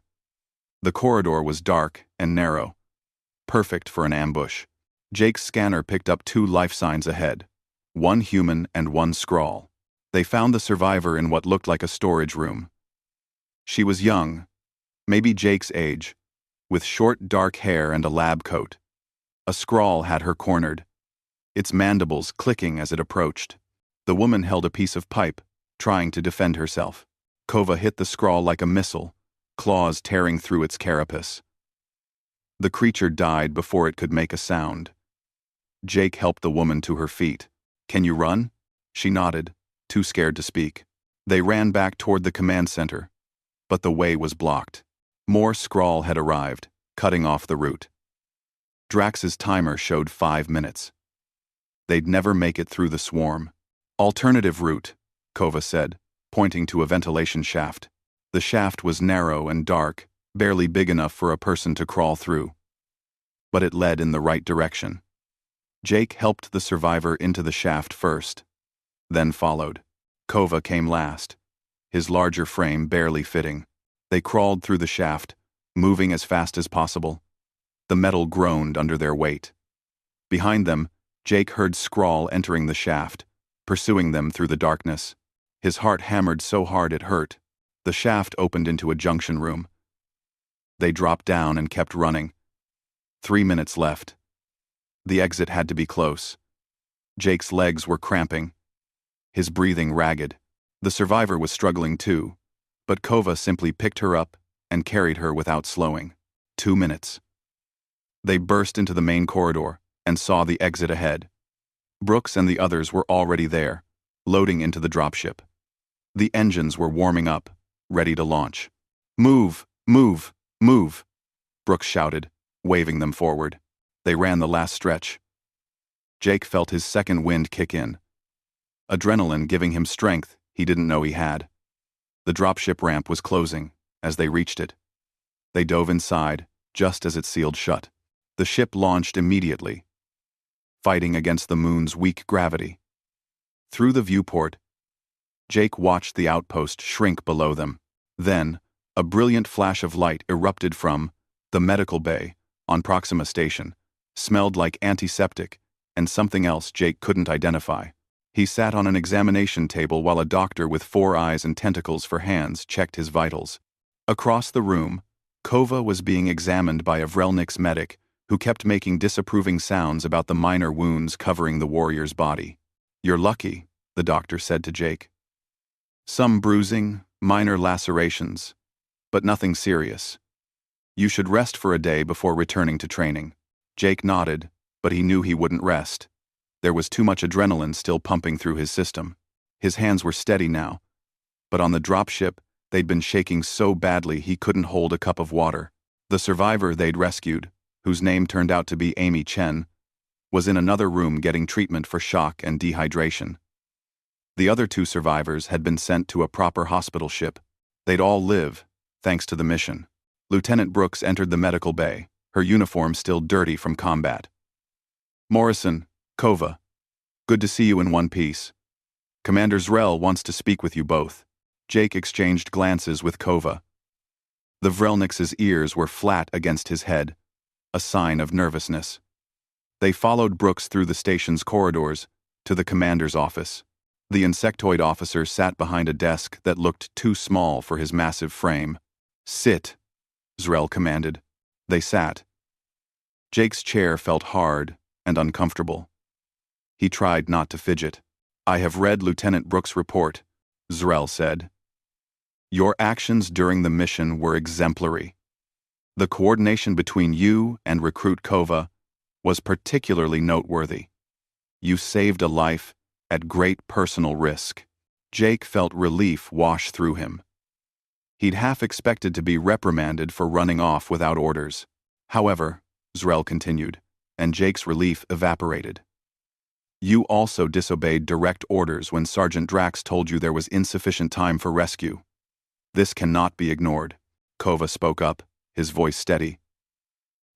The corridor was dark and narrow, perfect for an ambush. Jake's scanner picked up 2 life signs ahead, 1 human and 1 Skrull. They found the survivor in what looked like a storage room. She was young, maybe Jake's age, with short dark hair and a lab coat. A Skrull had her cornered, its mandibles clicking as it approached. The woman held a piece of pipe, trying to defend herself. Kova hit the scrawl like a missile, claws tearing through its carapace. The creature died before it could make a sound. Jake helped the woman to her feet. "Can you run?" She nodded, too scared to speak. They ran back toward the command center, but the way was blocked. More scrawl had arrived, cutting off the route. Drax's timer showed 5 minutes. They'd never make it through the swarm. "Alternative route," Kova said, pointing to a ventilation shaft. The shaft was narrow and dark, barely big enough for a person to crawl through. But it led in the right direction. Jake helped the survivor into the shaft first, then followed. Kova came last, his larger frame barely fitting. They crawled through the shaft, moving as fast as possible. The metal groaned under their weight. Behind them, Jake heard Scrawl entering the shaft, pursuing them through the darkness. His heart hammered so hard it hurt. The shaft opened into a junction room. They dropped down and kept running. 3 minutes left. The exit had to be close. Jake's legs were cramping, his breathing ragged. The survivor was struggling too, but Kova simply picked her up and carried her without slowing. 2 minutes. They burst into the main corridor and saw the exit ahead. Brooks and the others were already there, loading into the dropship. The engines were warming up, ready to launch. "Move! Move! Move!" Brooks shouted, waving them forward. They ran the last stretch. Jake felt his second wind kick in, adrenaline giving him strength he didn't know he had. The dropship ramp was closing as they reached it. They dove inside just as it sealed shut. The ship launched immediately, fighting against the moon's weak gravity. Through the viewport, Jake watched the outpost shrink below them. Then, a brilliant flash of light erupted from the medical bay on Proxima Station, smelled like antiseptic and something else Jake couldn't identify. He sat on an examination table while a doctor with 4 eyes and tentacles for hands checked his vitals. Across the room, Kova was being examined by a Vrelnik's medic who kept making disapproving sounds about the minor wounds covering the warrior's body. "You're lucky," the doctor said to Jake. "Some bruising, minor lacerations, but nothing serious. You should rest for a day before returning to training." Jake nodded, but he knew he wouldn't rest. There was too much adrenaline still pumping through his system. His hands were steady now, but on the dropship, they'd been shaking so badly he couldn't hold a cup of water. The survivor they'd rescued, whose name turned out to be Amy Chen, was in another room getting treatment for shock and dehydration. The other 2 survivors had been sent to a proper hospital ship. They'd all live, thanks to the mission. Lieutenant Brooks entered the medical bay, her uniform still dirty from combat. "Morrison, Kova, good to see you in one piece. Commander Zrel wants to speak with you both." Jake exchanged glances with Kova. The Vrelnik's ears were flat against his head, a sign of nervousness. They followed Brooks through the station's corridors to the commander's office. The insectoid officer sat behind a desk that looked too small for his massive frame. "Sit," Zrel commanded. They sat. Jake's chair felt hard and uncomfortable. He tried not to fidget. "I have read Lieutenant Brooks' report," Zrel said. "Your actions during the mission were exemplary. The coordination between you and Recruit Kova was particularly noteworthy. You saved a life at great personal risk." Jake felt relief wash through him. He'd half expected to be reprimanded for running off without orders. "However," Zrel continued, and Jake's relief evaporated. "You also disobeyed direct orders when Sergeant Drax told you there was insufficient time for rescue. This cannot be ignored." Kova spoke up, his voice steady.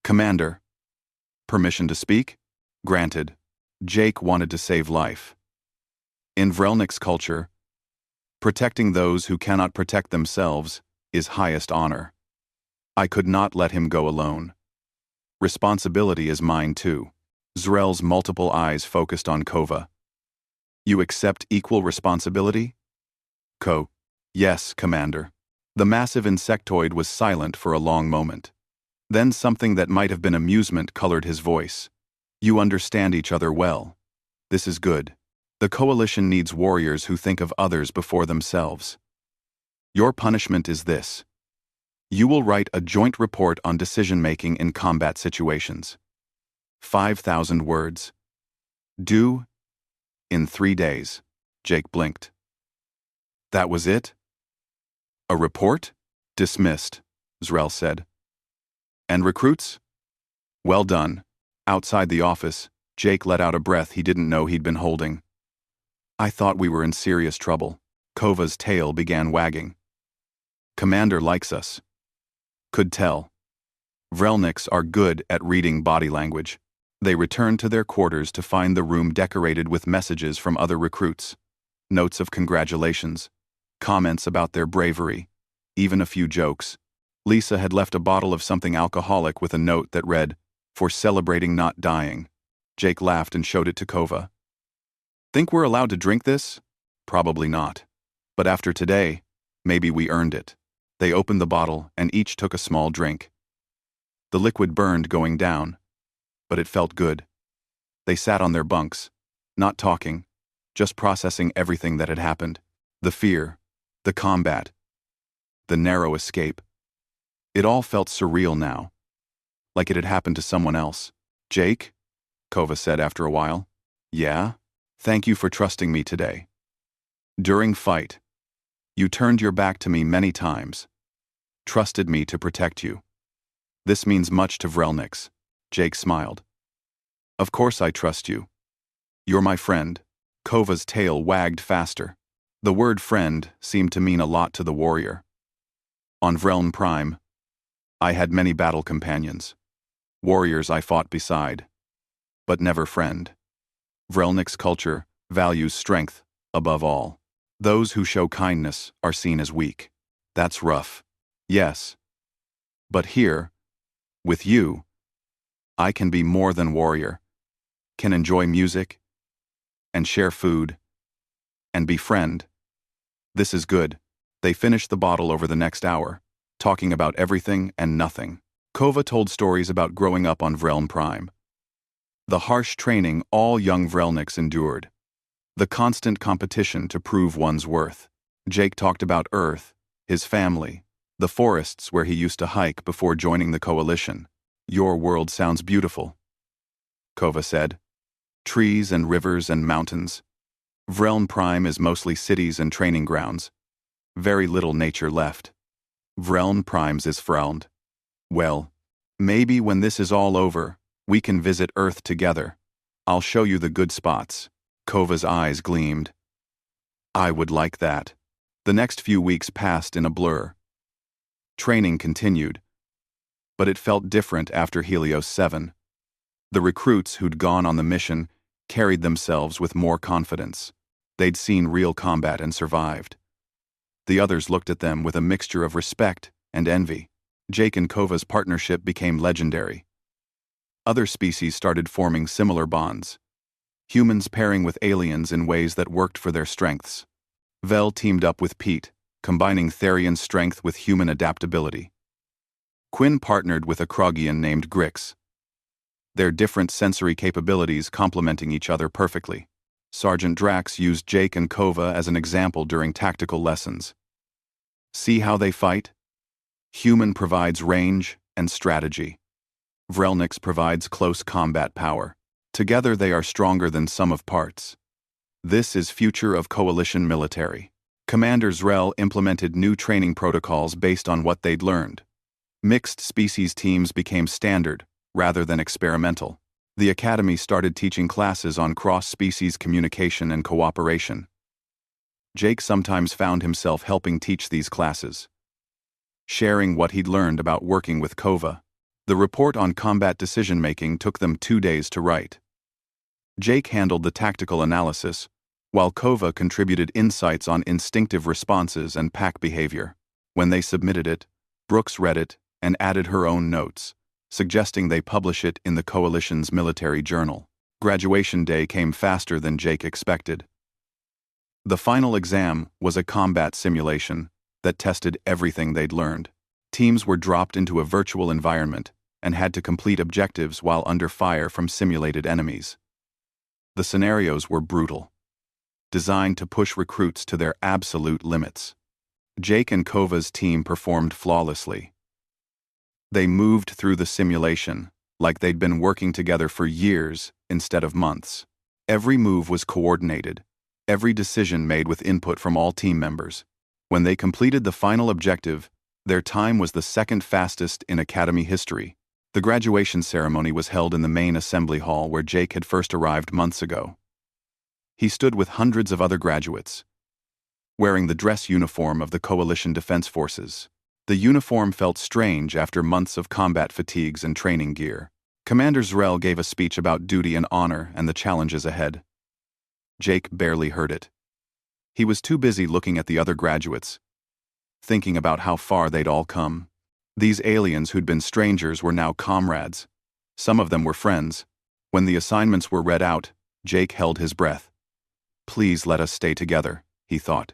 "Commander." "Permission to speak?" "Granted." Jake wanted to save life. In Vrelnik's culture, protecting those who cannot protect themselves is highest honor. I could not let him go alone. Responsibility is mine too. Zrel's multiple eyes focused on Kova. "You accept equal responsibility?" "Yes, Commander." The massive insectoid was silent for a long moment. Then something that might have been amusement colored his voice. "You understand each other well. This is good." The coalition needs warriors who think of others before themselves. Your punishment is this. You will write a joint report on decision-making in combat situations. 5,000 words. Due in 3 days. Jake blinked. That was it? A report? Dismissed, Zrel said. And recruits? Well done. Outside the office, Jake let out a breath he didn't know he'd been holding. I thought we were in serious trouble. Kova's tail began wagging. Commander likes us. Could tell. Vrelniks are good at reading body language. They returned to their quarters to find the room decorated with messages from other recruits. Notes of congratulations. Comments about their bravery. Even a few jokes. Lisa had left a bottle of something alcoholic with a note that read, "For celebrating not dying." Jake laughed and showed it to Kova. Think we're allowed to drink this? Probably not. But after today, maybe we earned it. They opened the bottle and each took a small drink. The liquid burned going down, but it felt good. They sat on their bunks, not talking, just processing everything that had happened. The fear, the combat, the narrow escape. It all felt surreal now, like it had happened to someone else. Jake? Kova said after a while. Yeah? Thank you for trusting me today. During fight, you turned your back to me many times. Trusted me to protect you. This means much to Vrelniks. Jake smiled. Of course I trust you. You're my friend. Kova's tail wagged faster. The word friend seemed to mean a lot to the warrior. On Vreln Prime, I had many battle companions. Warriors I fought beside. But never friend. Vrelnik's culture values strength above all. Those who show kindness are seen as weak. That's rough. Yes. But here, with you, I can be more than warrior, can enjoy music, and share food, and be friend. This is good. They finished the bottle over the next hour, talking about everything and nothing. Kova told stories about growing up on Vreln Prime. The harsh training all young Vrelniks endured. The constant competition to prove one's worth. Jake talked about Earth, his family, the forests where he used to hike before joining the coalition. Your world sounds beautiful, Kova said. Trees and rivers and mountains. Vreln Prime is mostly cities and training grounds. Very little nature left. Vreln Prime's is frowned. Well, maybe when this is all over, we can visit Earth together. I'll show you the good spots. Kova's eyes gleamed. I would like that. The next few weeks passed in a blur. Training continued, but it felt different after Helios 7. The recruits who'd gone on the mission carried themselves with more confidence. They'd seen real combat and survived. The others looked at them with a mixture of respect and envy. Jake and Kova's partnership became legendary. Other species started forming similar bonds. Humans pairing with aliens in ways that worked for their strengths. Vel teamed up with Pete, combining Therian strength with human adaptability. Quinn partnered with a Krogian named Grix. Their different sensory capabilities complementing each other perfectly. Sergeant Drax used Jake and Kova as an example during tactical lessons. See how they fight? Human provides range and strategy. Vrelniks provides close combat power. Together they are stronger than sum of parts. This is future of coalition military. Commander Zrel implemented new training protocols based on what they'd learned. Mixed species teams became standard, rather than experimental. The Academy started teaching classes on cross-species communication and cooperation. Jake sometimes found himself helping teach these classes, sharing what he'd learned about working with Kova. The report on combat decision-making took them 2 days to write. Jake handled the tactical analysis, while Kova contributed insights on instinctive responses and pack behavior. When they submitted it, Brooks read it and added her own notes, suggesting they publish it in the Coalition's military journal. Graduation day came faster than Jake expected. The final exam was a combat simulation that tested everything they'd learned. Teams were dropped into a virtual environment and had to complete objectives while under fire from simulated enemies. The scenarios were brutal. designed to push recruits to their absolute limits. Jake and Kova's team performed flawlessly. They moved through the simulation like they'd been working together for years instead of months. Every move was coordinated, every decision made with input from all team members. When they completed the final objective, their time was the second fastest in Academy history. The graduation ceremony was held in the main assembly hall where Jake had first arrived months ago. He stood with hundreds of other graduates, wearing the dress uniform of the Coalition Defense Forces. The uniform felt strange after months of combat fatigues and training gear. Commander Zrel gave a speech about duty and honor and the challenges ahead. Jake barely heard it. He was too busy looking at the other graduates, thinking about how far they'd all come. These aliens who'd been strangers were now comrades. Some of them were friends. When the assignments were read out, Jake held his breath. Please let us stay together, he thought.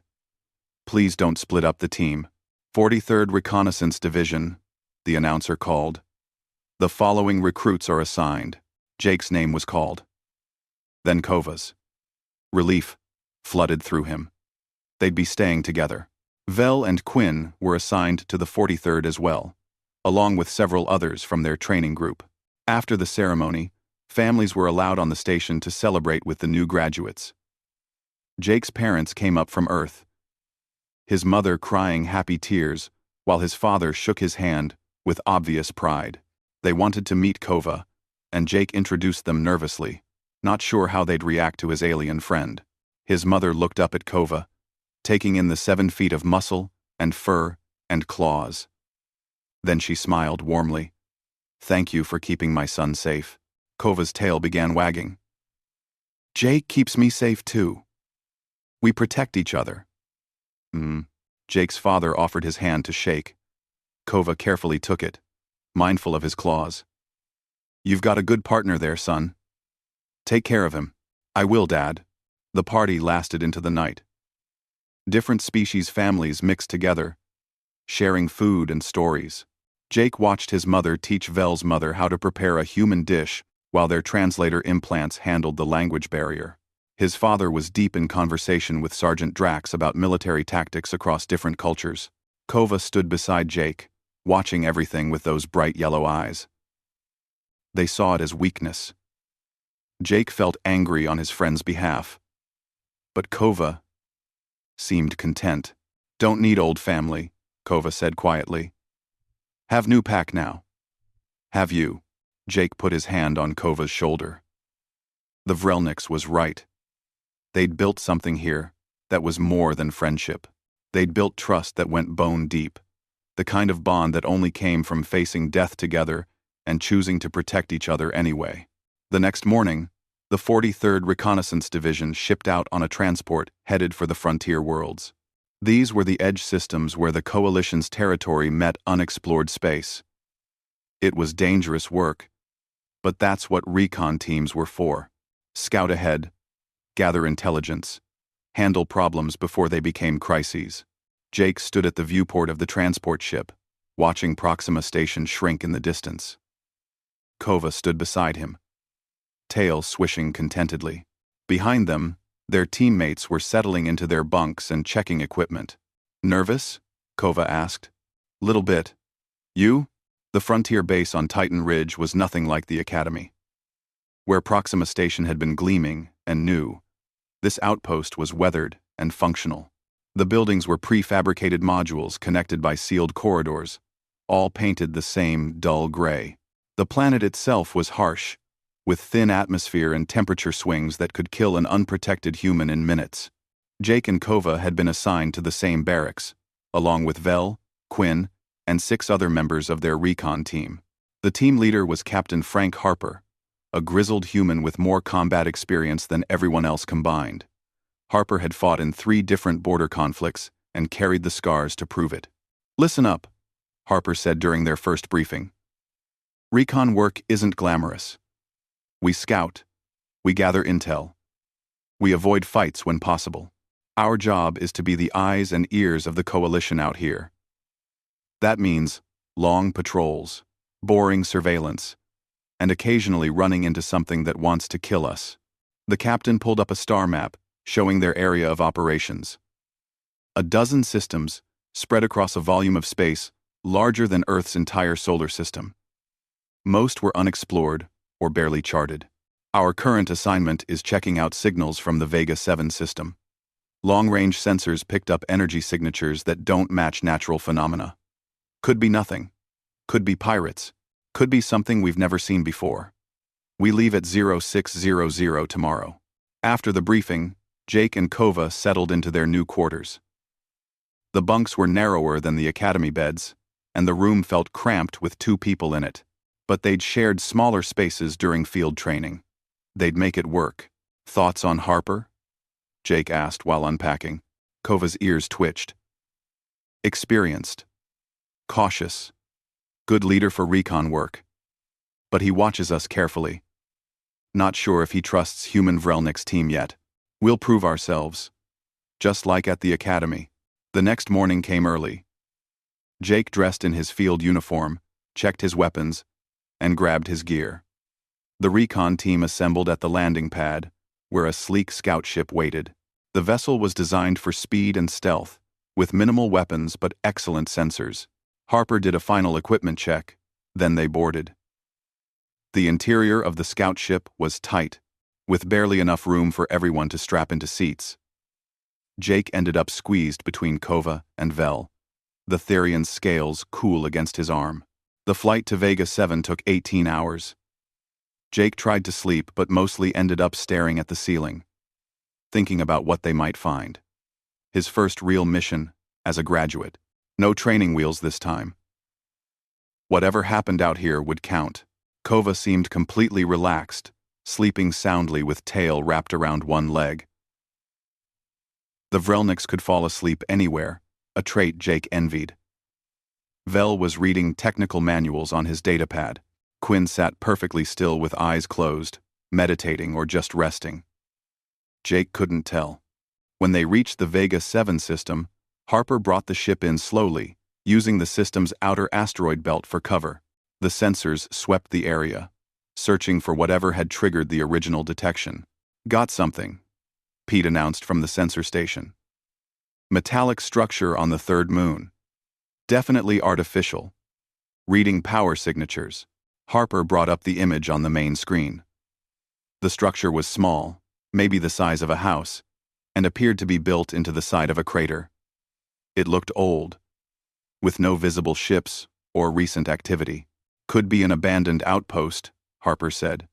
Please don't split up the team. 43rd Reconnaissance Division, the announcer called. The following recruits are assigned. Jake's name was called. Then Kova's. Relief flooded through him. They'd be staying together. Vel and Quinn were assigned to the 43rd as well, along with several others from their training group. After the ceremony, families were allowed on the station to celebrate with the new graduates. Jake's parents came up from Earth, his mother crying happy tears, while his father shook his hand with obvious pride. They wanted to meet Kova, and Jake introduced them nervously, not sure how they'd react to his alien friend. His mother looked up at Kova, taking in the 7 feet of muscle and fur and claws. Then she smiled warmly. Thank you for keeping my son safe. Kova's tail began wagging. Jake keeps me safe too. We protect each other. Jake's father offered his hand to shake. Kova carefully took it, mindful of his claws. You've got a good partner there, son. Take care of him. I will, Dad. The party lasted into the night. Different species families mixed together, sharing food and stories. Jake watched his mother teach Vel's mother how to prepare a human dish while their translator implants handled the language barrier. His father was deep in conversation with Sergeant Drax about military tactics across different cultures. Kova stood beside Jake, watching everything with those bright yellow eyes. They saw it as weakness. Jake felt angry on his friend's behalf. But Kova seemed content. Don't need old family, Kova said quietly. Have new pack now. Have you? Jake put his hand on Kova's shoulder. The Vrelniks was right. They'd built something here that was more than friendship. They'd built trust that went bone deep, the kind of bond that only came from facing death together and choosing to protect each other anyway. The next morning, the 43rd Reconnaissance Division shipped out on a transport headed for the frontier worlds. These were the edge systems where the Coalition's territory met unexplored space. It was dangerous work, but that's what recon teams were for. Scout ahead, gather intelligence, handle problems before they became crises. Jake stood at the viewport of the transport ship, watching Proxima Station shrink in the distance. Kova stood beside him, tail swishing contentedly. Behind them, their teammates were settling into their bunks and checking equipment. Nervous? Kova asked. Little bit. You? The frontier base on Titan Ridge was nothing like the Academy. Where Proxima Station had been gleaming and new, this outpost was weathered and functional. The buildings were prefabricated modules connected by sealed corridors, all painted the same dull gray. The planet itself was harsh, with thin atmosphere and temperature swings that could kill an unprotected human in minutes. Jake and Kova had been assigned to the same barracks, along with Vel, Quinn, and 6 other members of their recon team. The team leader was Captain Frank Harper, a grizzled human with more combat experience than everyone else combined. Harper had fought in 3 different border conflicts and carried the scars to prove it. Listen up, Harper said during their first briefing. Recon work isn't glamorous. We scout. We gather intel. We avoid fights when possible. Our job is to be the eyes and ears of the Coalition out here. That means long patrols, boring surveillance, and occasionally running into something that wants to kill us. The captain pulled up a star map, showing their area of operations. A dozen systems, spread across a volume of space larger than Earth's entire solar system. Most were unexplored or barely charted. Our current assignment is checking out signals from the Vega 7 system. Long-range sensors picked up energy signatures that don't match natural phenomena. Could be nothing. Could be pirates. Could be something we've never seen before. We leave at 0600 tomorrow. After the briefing, Jake and Kova settled into their new quarters. The bunks were narrower than the academy beds, and the room felt cramped with 2 people in it. But they'd shared smaller spaces during field training. They'd make it work. Thoughts on Harper? Jake asked while unpacking. Kova's ears twitched. Experienced. Cautious. Good leader for recon work. But he watches us carefully. Not sure if he trusts human Vrelnik's team yet. We'll prove ourselves. Just like at the academy. The next morning came early. Jake dressed in his field uniform, checked his weapons, and grabbed his gear. The recon team assembled at the landing pad, where a sleek scout ship waited. The vessel was designed for speed and stealth, with minimal weapons but excellent sensors. Harper did a final equipment check, then they boarded. The interior of the scout ship was tight, with barely enough room for everyone to strap into seats. Jake ended up squeezed between Kova and Vel, the Therian's scales cool against his arm. The flight to Vega 7 took 18 hours. Jake tried to sleep but mostly ended up staring at the ceiling, thinking about what they might find. His first real mission as a graduate. No training wheels this time. Whatever happened out here would count. Kova seemed completely relaxed, sleeping soundly with tail wrapped around one leg. The Vrelniks could fall asleep anywhere, a trait Jake envied. Vel was reading technical manuals on his datapad. Quinn sat perfectly still with eyes closed, meditating or just resting. Jake couldn't tell. When they reached the Vega 7 system, Harper brought the ship in slowly, using the system's outer asteroid belt for cover. The sensors swept the area, searching for whatever had triggered the original detection. Got something, Pete announced from the sensor station. Metallic structure on the third moon. Definitely artificial. Reading power signatures. Harper brought up the image on the main screen. The structure was small, maybe the size of a house, and appeared to be built into the side of a crater. It looked old, with no visible ships or recent activity. Could be an abandoned outpost, Harper said.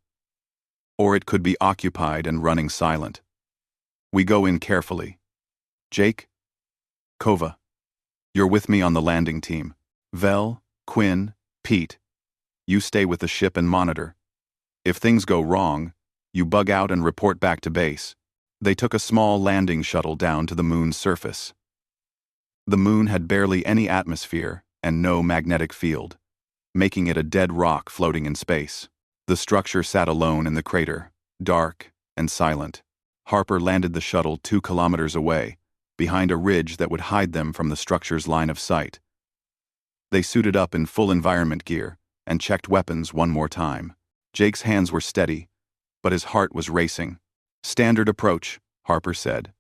Or it could be occupied and running silent. We go in carefully. Jake? Kova. You're with me on the landing team. Vel, Quinn, Pete. You stay with the ship and monitor. If things go wrong, you bug out and report back to base. They took a small landing shuttle down to the moon's surface. The moon had barely any atmosphere and no magnetic field, making it a dead rock floating in space. The structure sat alone in the crater, dark and silent. Harper landed the shuttle 2 kilometers away, behind a ridge that would hide them from the structure's line of sight. They suited up in full environment gear and checked weapons one more time. Jake's hands were steady, but his heart was racing. Standard approach, Harper said.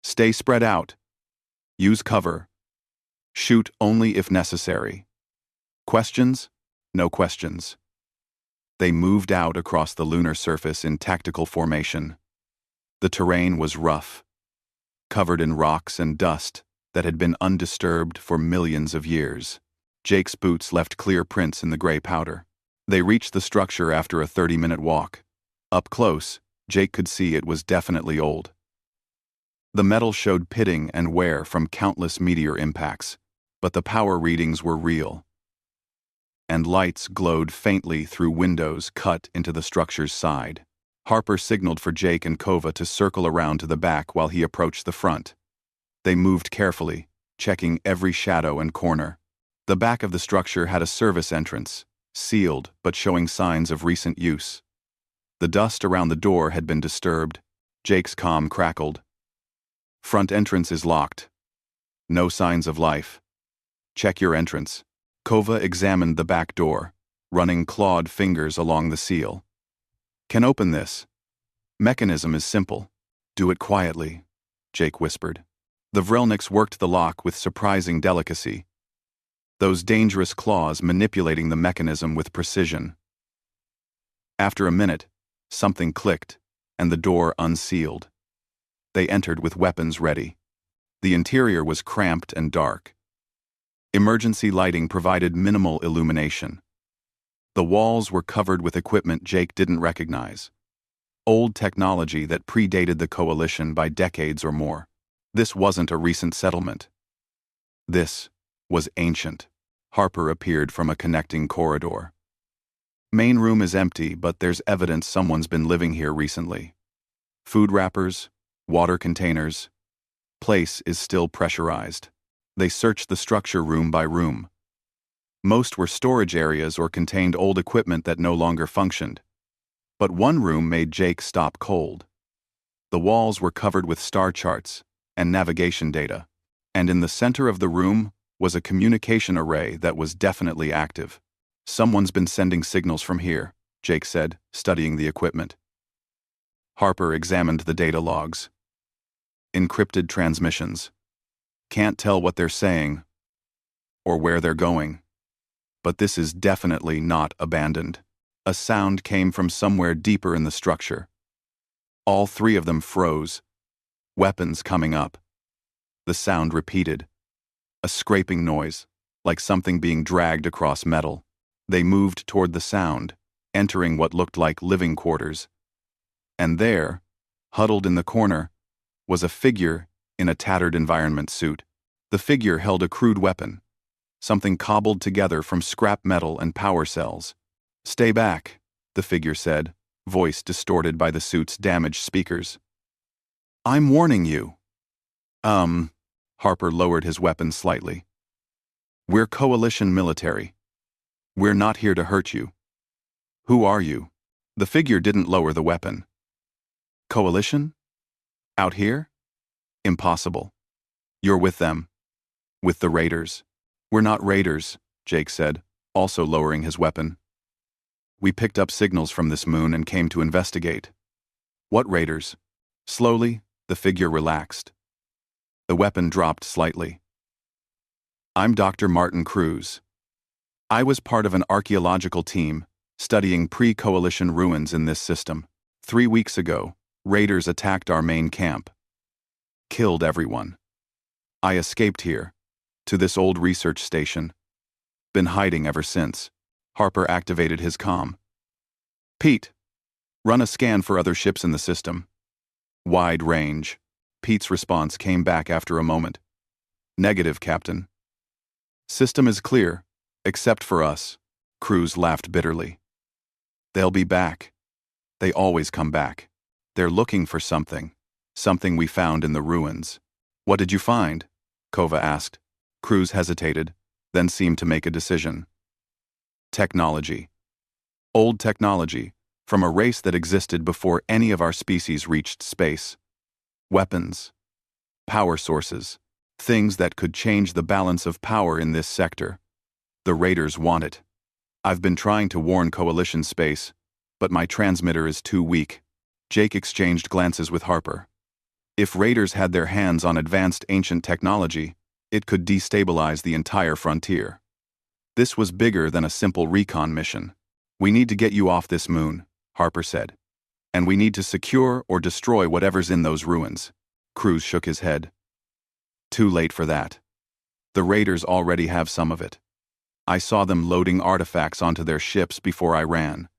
Stay spread out. Use cover. Shoot only if necessary. Questions? No questions. They moved out across the lunar surface in tactical formation. The terrain was rough, covered in rocks and dust that had been undisturbed for millions of years. Jake's boots left clear prints in the gray powder. They reached the structure after a 30-minute walk. Up close, Jake could see it was definitely old. The metal showed pitting and wear from countless meteor impacts, but the power readings were real. And lights glowed faintly through windows cut into the structure's side. Harper signaled for Jake and Kova to circle around to the back while he approached the front. They moved carefully, checking every shadow and corner. The back of the structure had a service entrance, sealed but showing signs of recent use. The dust around the door had been disturbed. Jake's comm crackled. Front entrance is locked. No signs of life. Check your entrance. Kova examined the back door, running clawed fingers along the seal. Can open this. Mechanism is simple. Do it quietly, Jake whispered. The Vrelniks worked the lock with surprising delicacy, those dangerous claws manipulating the mechanism with precision. After a minute, something clicked, and the door unsealed. They entered with weapons ready. The interior was cramped and dark. Emergency lighting provided minimal illumination. The walls were covered with equipment Jake didn't recognize. Old technology that predated the Coalition by decades or more. This wasn't a recent settlement. This was ancient. Harper appeared from a connecting corridor. Main room is empty, but there's evidence someone's been living here recently. Food wrappers, water containers. Place is still pressurized. They searched the structure room by room. Most were storage areas or contained old equipment that no longer functioned. But one room made Jake stop cold. The walls were covered with star charts and navigation data, and in the center of the room was a communication array that was definitely active. Someone's been sending signals from here, Jake said, studying the equipment. Harper examined the data logs. Encrypted transmissions. Can't tell what they're saying or where they're going. But this is definitely not abandoned. A sound came from somewhere deeper in the structure. All three of them froze. Weapons coming up. The sound repeated. A scraping noise, like something being dragged across metal. They moved toward the sound, entering what looked like living quarters. And there, huddled in the corner, was a figure in a tattered environment suit. The figure held a crude weapon, something cobbled together from scrap metal and power cells. "Stay back," the figure said, voice distorted by the suit's damaged speakers. "I'm warning you." Harper lowered his weapon slightly. "We're Coalition military. We're not here to hurt you." "Who are you?" The figure didn't lower the weapon. "Coalition? Out here? Impossible. You're with them. With the raiders." "We're not raiders," Jake said, also lowering his weapon. "We picked up signals from this moon and came to investigate." "What raiders?" Slowly, the figure relaxed. The weapon dropped slightly. "I'm Dr. Martin Cruz. I was part of an archaeological team studying pre-coalition ruins in this system. 3 weeks ago, raiders attacked our main camp. Killed everyone. I escaped here, to this old research station. Been hiding ever since." Harper activated his comm. "Pete, run a scan for other ships in the system." "Wide range." Pete's response came back after a moment. "Negative, Captain." "System is clear, except for us." Cruz laughed bitterly. "They'll be back. They always come back. They're looking for something we found in the ruins." "What did you find?" Kova asked. Cruz hesitated, then seemed to make a decision. "Technology. Old technology, from a race that existed before any of our species reached space. Weapons. Power sources. Things that could change the balance of power in this sector. The raiders want it. I've been trying to warn Coalition Space, but my transmitter is too weak." Jake exchanged glances with Harper. If raiders had their hands on advanced ancient technology, it could destabilize the entire frontier. This was bigger than a simple recon mission. "We need to get you off this moon," Harper said. "And we need to secure or destroy whatever's in those ruins." Cruz shook his head. "Too late for that. The raiders already have some of it. I saw them loading artifacts onto their ships before I ran.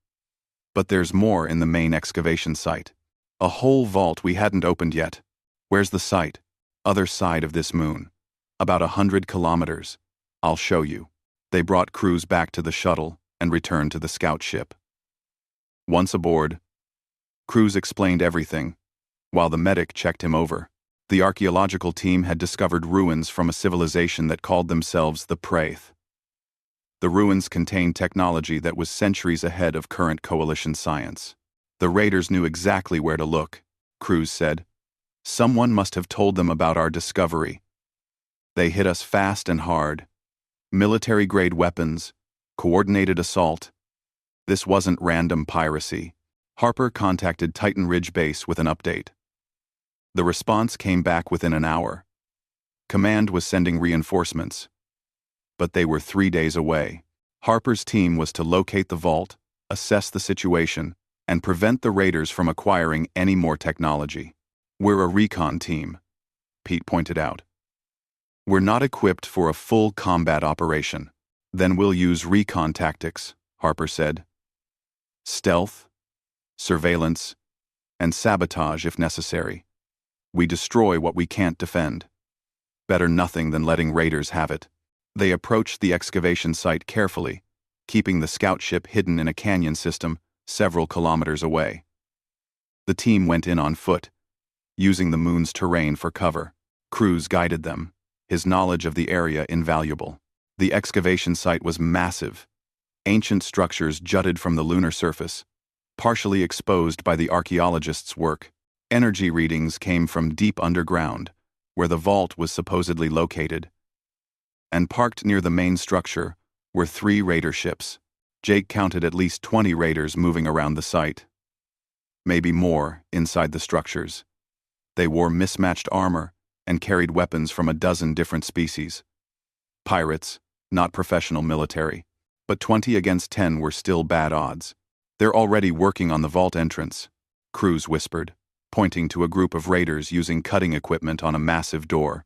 But there's more in the main excavation site. A whole vault we hadn't opened yet. Where's the site? Other side of this moon. About 100 kilometers. I'll show you." They brought Cruz back to the shuttle and returned to the scout ship. Once aboard, Cruz explained everything, while the medic checked him over. The archaeological team had discovered ruins from a civilization that called themselves the Praeth. The ruins contained technology that was centuries ahead of current Coalition science. "The raiders knew exactly where to look," Cruz said. "Someone must have told them about our discovery. They hit us fast and hard. Military-grade weapons, coordinated assault. This wasn't random piracy." Harper contacted Titan Ridge Base with an update. The response came back within an hour. Command was sending reinforcements, but they were 3 days away. Harper's team was to locate the vault, assess the situation, and prevent the raiders from acquiring any more technology. "We're a recon team," Pete pointed out. "We're not equipped for a full combat operation." "Then we'll use recon tactics," Harper said. "Stealth, surveillance, and sabotage if necessary. We destroy what we can't defend. Better nothing than letting raiders have it." They approached the excavation site carefully, keeping the scout ship hidden in a canyon system several kilometers away. The team went in on foot, using the moon's terrain for cover. Cruz guided them, his knowledge of the area invaluable. The excavation site was massive. Ancient structures jutted from the lunar surface, partially exposed by the archaeologists' work. Energy readings came from deep underground, where the vault was supposedly located. And parked near the main structure were 3 raider ships. Jake counted at least 20 raiders moving around the site. Maybe more inside the structures. They wore mismatched armor and carried weapons from a dozen different species. Pirates, not professional military. But 20 against 10 were still bad odds. "They're already working on the vault entrance," Cruz whispered, pointing to a group of raiders using cutting equipment on a massive door.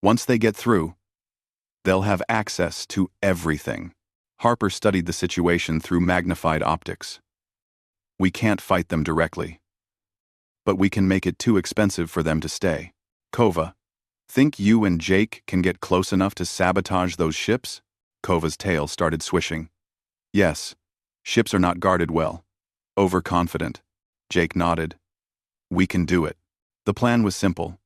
"Once they get through, they'll have access to everything." Harper studied the situation through magnified optics. "We can't fight them directly, but we can make it too expensive for them to stay." "Kova, think you and Jake can get close enough to sabotage those ships?" Kova's tail started swishing. "Yes, ships are not guarded well. Overconfident." Jake nodded. "We can do it." The plan was simple.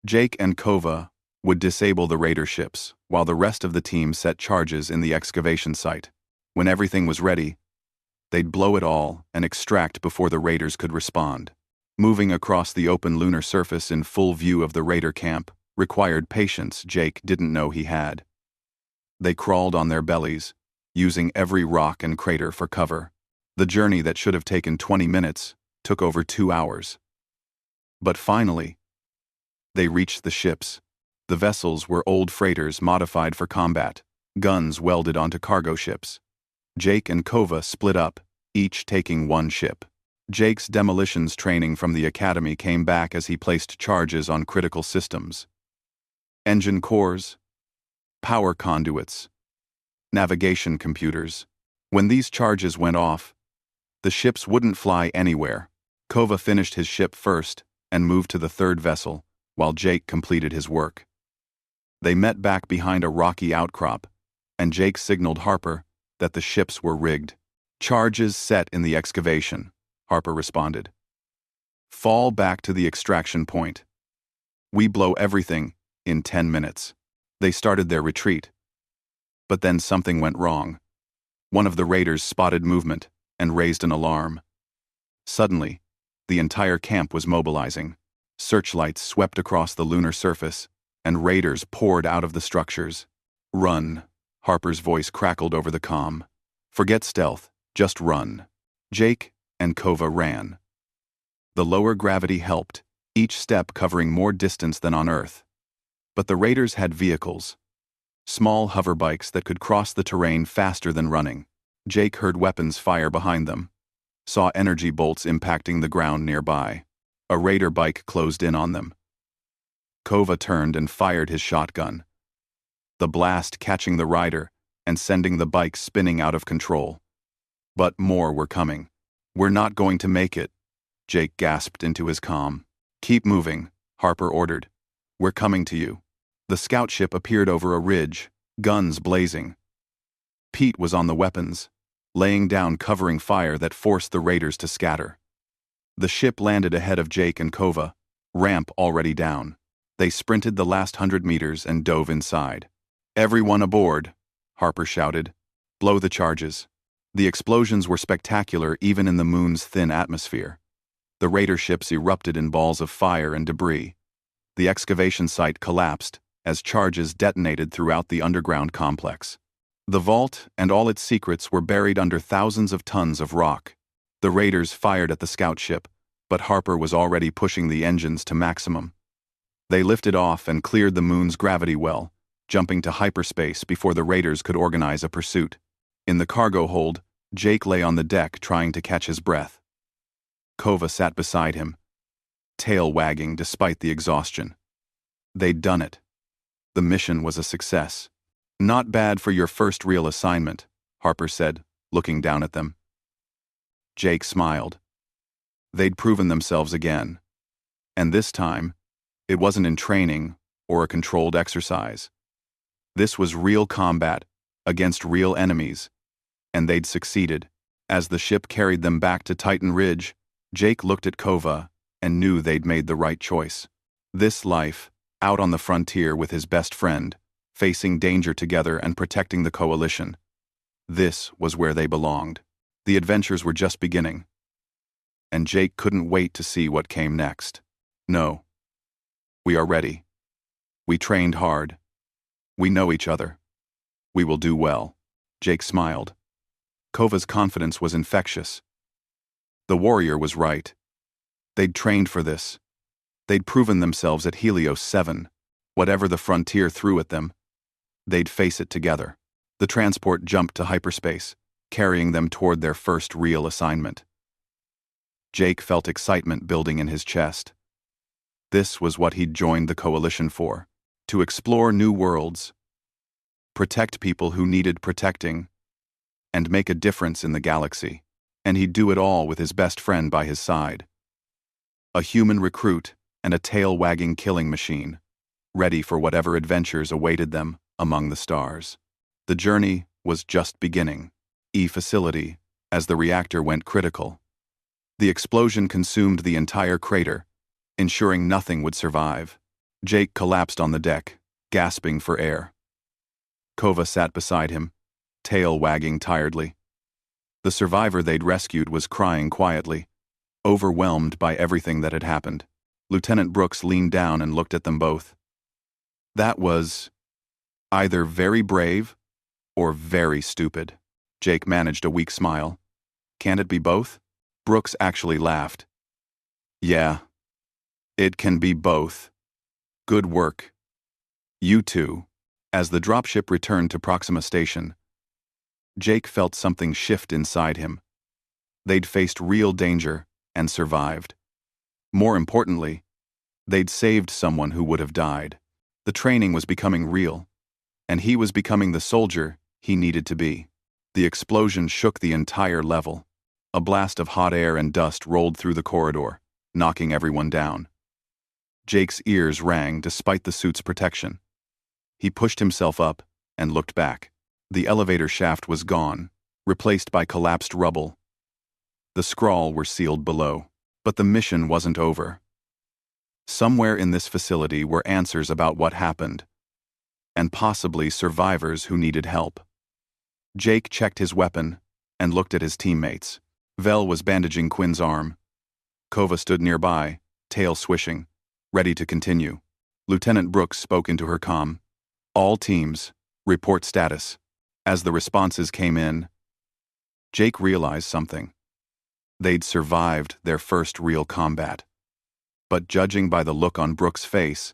Jake and Kova would disable the raider ships, while the rest of the team set charges in the excavation site. When everything was ready, they'd blow it all and extract before the raiders could respond. Moving across the open lunar surface in full view of the raider camp required patience Jake didn't know he had. They crawled on their bellies, using every rock and crater for cover. The journey that should have taken 20 minutes took over 2 hours. But finally, they reached the ships. The vessels were old freighters modified for combat, guns welded onto cargo ships. Jake and Kova split up, each taking 1 ship. Jake's demolitions training from the academy came back as he placed charges on critical systems. Engine cores, power conduits, navigation computers. When these charges went off, the ships wouldn't fly anywhere. Kova finished his ship first and moved to the 3rd vessel, while Jake completed his work. They met back behind a rocky outcrop, and Jake signaled Harper that the ships were rigged. "Charges set in the excavation," Harper responded. "Fall back to the extraction point. We blow everything in 10 minutes." They started their retreat. But then something went wrong. One of the raiders spotted movement and raised an alarm. Suddenly, the entire camp was mobilizing. Searchlights swept across the lunar surface, and raiders poured out of the structures. "Run," Harper's voice crackled over the comm. "Forget stealth, just run." Jake and Kova ran. The lower gravity helped, each step covering more distance than on Earth. But the raiders had vehicles. Small hoverbikes that could cross the terrain faster than running. Jake heard weapons fire behind them, saw energy bolts impacting the ground nearby. A raider bike closed in on them. Kova turned and fired his shotgun, the blast catching the rider and sending the bike spinning out of control. But more were coming. "We're not going to make it," Jake gasped into his comm. "Keep moving," Harper ordered. "We're coming to you." The scout ship appeared over a ridge, guns blazing. Pete was on the weapons, laying down covering fire that forced the raiders to scatter. The ship landed ahead of Jake and Kova, ramp already down. They sprinted the last 100 meters and dove inside. "Everyone aboard," Harper shouted. "Blow the charges." The explosions were spectacular even in the moon's thin atmosphere. The raider ships erupted in balls of fire and debris. The excavation site collapsed as charges detonated throughout the underground complex. The vault and all its secrets were buried under thousands of tons of rock. The raiders fired at the scout ship, but Harper was already pushing the engines to maximum. They lifted off and cleared the moon's gravity well, jumping to hyperspace before the raiders could organize a pursuit. In the cargo hold, Jake lay on the deck trying to catch his breath. Kova sat beside him, tail wagging despite the exhaustion. They'd done it. The mission was a success. Not bad for your first real assignment, Harper said, looking down at them. Jake smiled. They'd proven themselves again. And this time, it wasn't in training or a controlled exercise. This was real combat against real enemies, and they'd succeeded. As the ship carried them back to Titan Ridge, Jake looked at Kova and knew they'd made the right choice. This life, out on the frontier with his best friend, facing danger together and protecting the coalition. This was where they belonged. The adventures were just beginning. And Jake couldn't wait to see what came next. No. We are ready. We trained hard. We know each other. We will do well. Jake smiled. Kova's confidence was infectious. The warrior was right. They'd trained for this. They'd proven themselves at Helios 7. Whatever the frontier threw at them, they'd face it together. The transport jumped to hyperspace, carrying them toward their first real assignment. Jake felt excitement building in his chest. This was what he'd joined the coalition for, to explore new worlds, protect people who needed protecting, and make a difference in the galaxy. And he'd do it all with his best friend by his side. A human recruit and a tail-wagging killing machine, ready for whatever adventures awaited them among the stars. The journey was just beginning. Facility, as the reactor went critical. The explosion consumed the entire crater, ensuring nothing would survive. Jake collapsed on the deck, gasping for air. Kova sat beside him, tail wagging tiredly. The survivor they'd rescued was crying quietly, overwhelmed by everything that had happened. Lieutenant Brooks leaned down and looked at them both. That was either very brave or very stupid. Jake managed a weak smile. Can't it be both? Brooks actually laughed. Yeah, it can be both. Good work. You two. As the dropship returned to Proxima Station, Jake felt something shift inside him. They'd faced real danger and survived. More importantly, they'd saved someone who would have died. The training was becoming real, and he was becoming the soldier he needed to be. The explosion shook the entire level. A blast of hot air and dust rolled through the corridor, knocking everyone down. Jake's ears rang despite the suit's protection. He pushed himself up and looked back. The elevator shaft was gone, replaced by collapsed rubble. The scrawl were sealed below. But the mission wasn't over. Somewhere in this facility were answers about what happened, and possibly survivors who needed help. Jake checked his weapon and looked at his teammates. Vel was bandaging Quinn's arm. Kova stood nearby, tail swishing, ready to continue. Lieutenant Brooks spoke into her comm. All teams, report status. As the responses came in, Jake realized something. They'd survived their first real combat. But judging by the look on Brooks' face,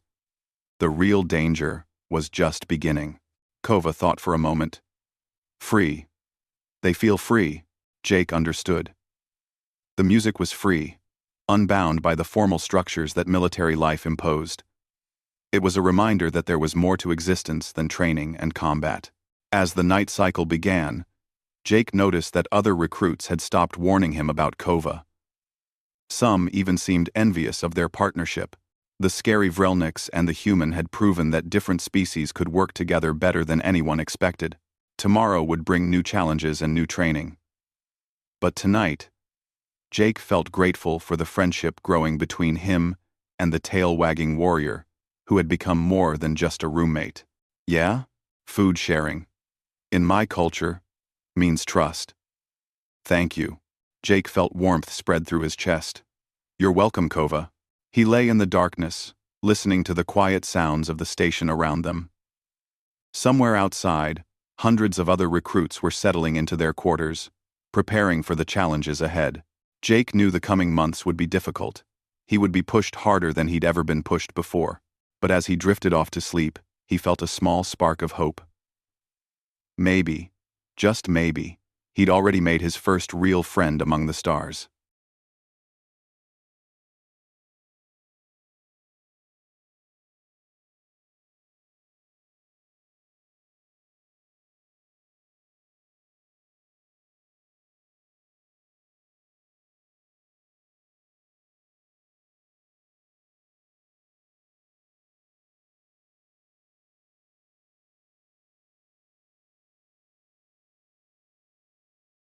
the real danger was just beginning. Kova thought for a moment. Free. They feel free, Jake understood. The music was free, unbound by the formal structures that military life imposed. It was a reminder that there was more to existence than training and combat. As the night cycle began, Jake noticed that other recruits had stopped warning him about Kova. Some even seemed envious of their partnership. The scary Vrelniks and the human had proven that different species could work together better than anyone expected. Tomorrow would bring new challenges and new training. But tonight, Jake felt grateful for the friendship growing between him and the tail-wagging warrior, who had become more than just a roommate. Yeah? Food sharing. In my culture, means trust. Thank you. Jake felt warmth spread through his chest. You're welcome, Kova. He lay in the darkness, listening to the quiet sounds of the station around them. Somewhere outside, hundreds of other recruits were settling into their quarters, preparing for the challenges ahead. Jake knew the coming months would be difficult. He would be pushed harder than he'd ever been pushed before. But as he drifted off to sleep, he felt a small spark of hope. Maybe, just maybe, he'd already made his first real friend among the stars.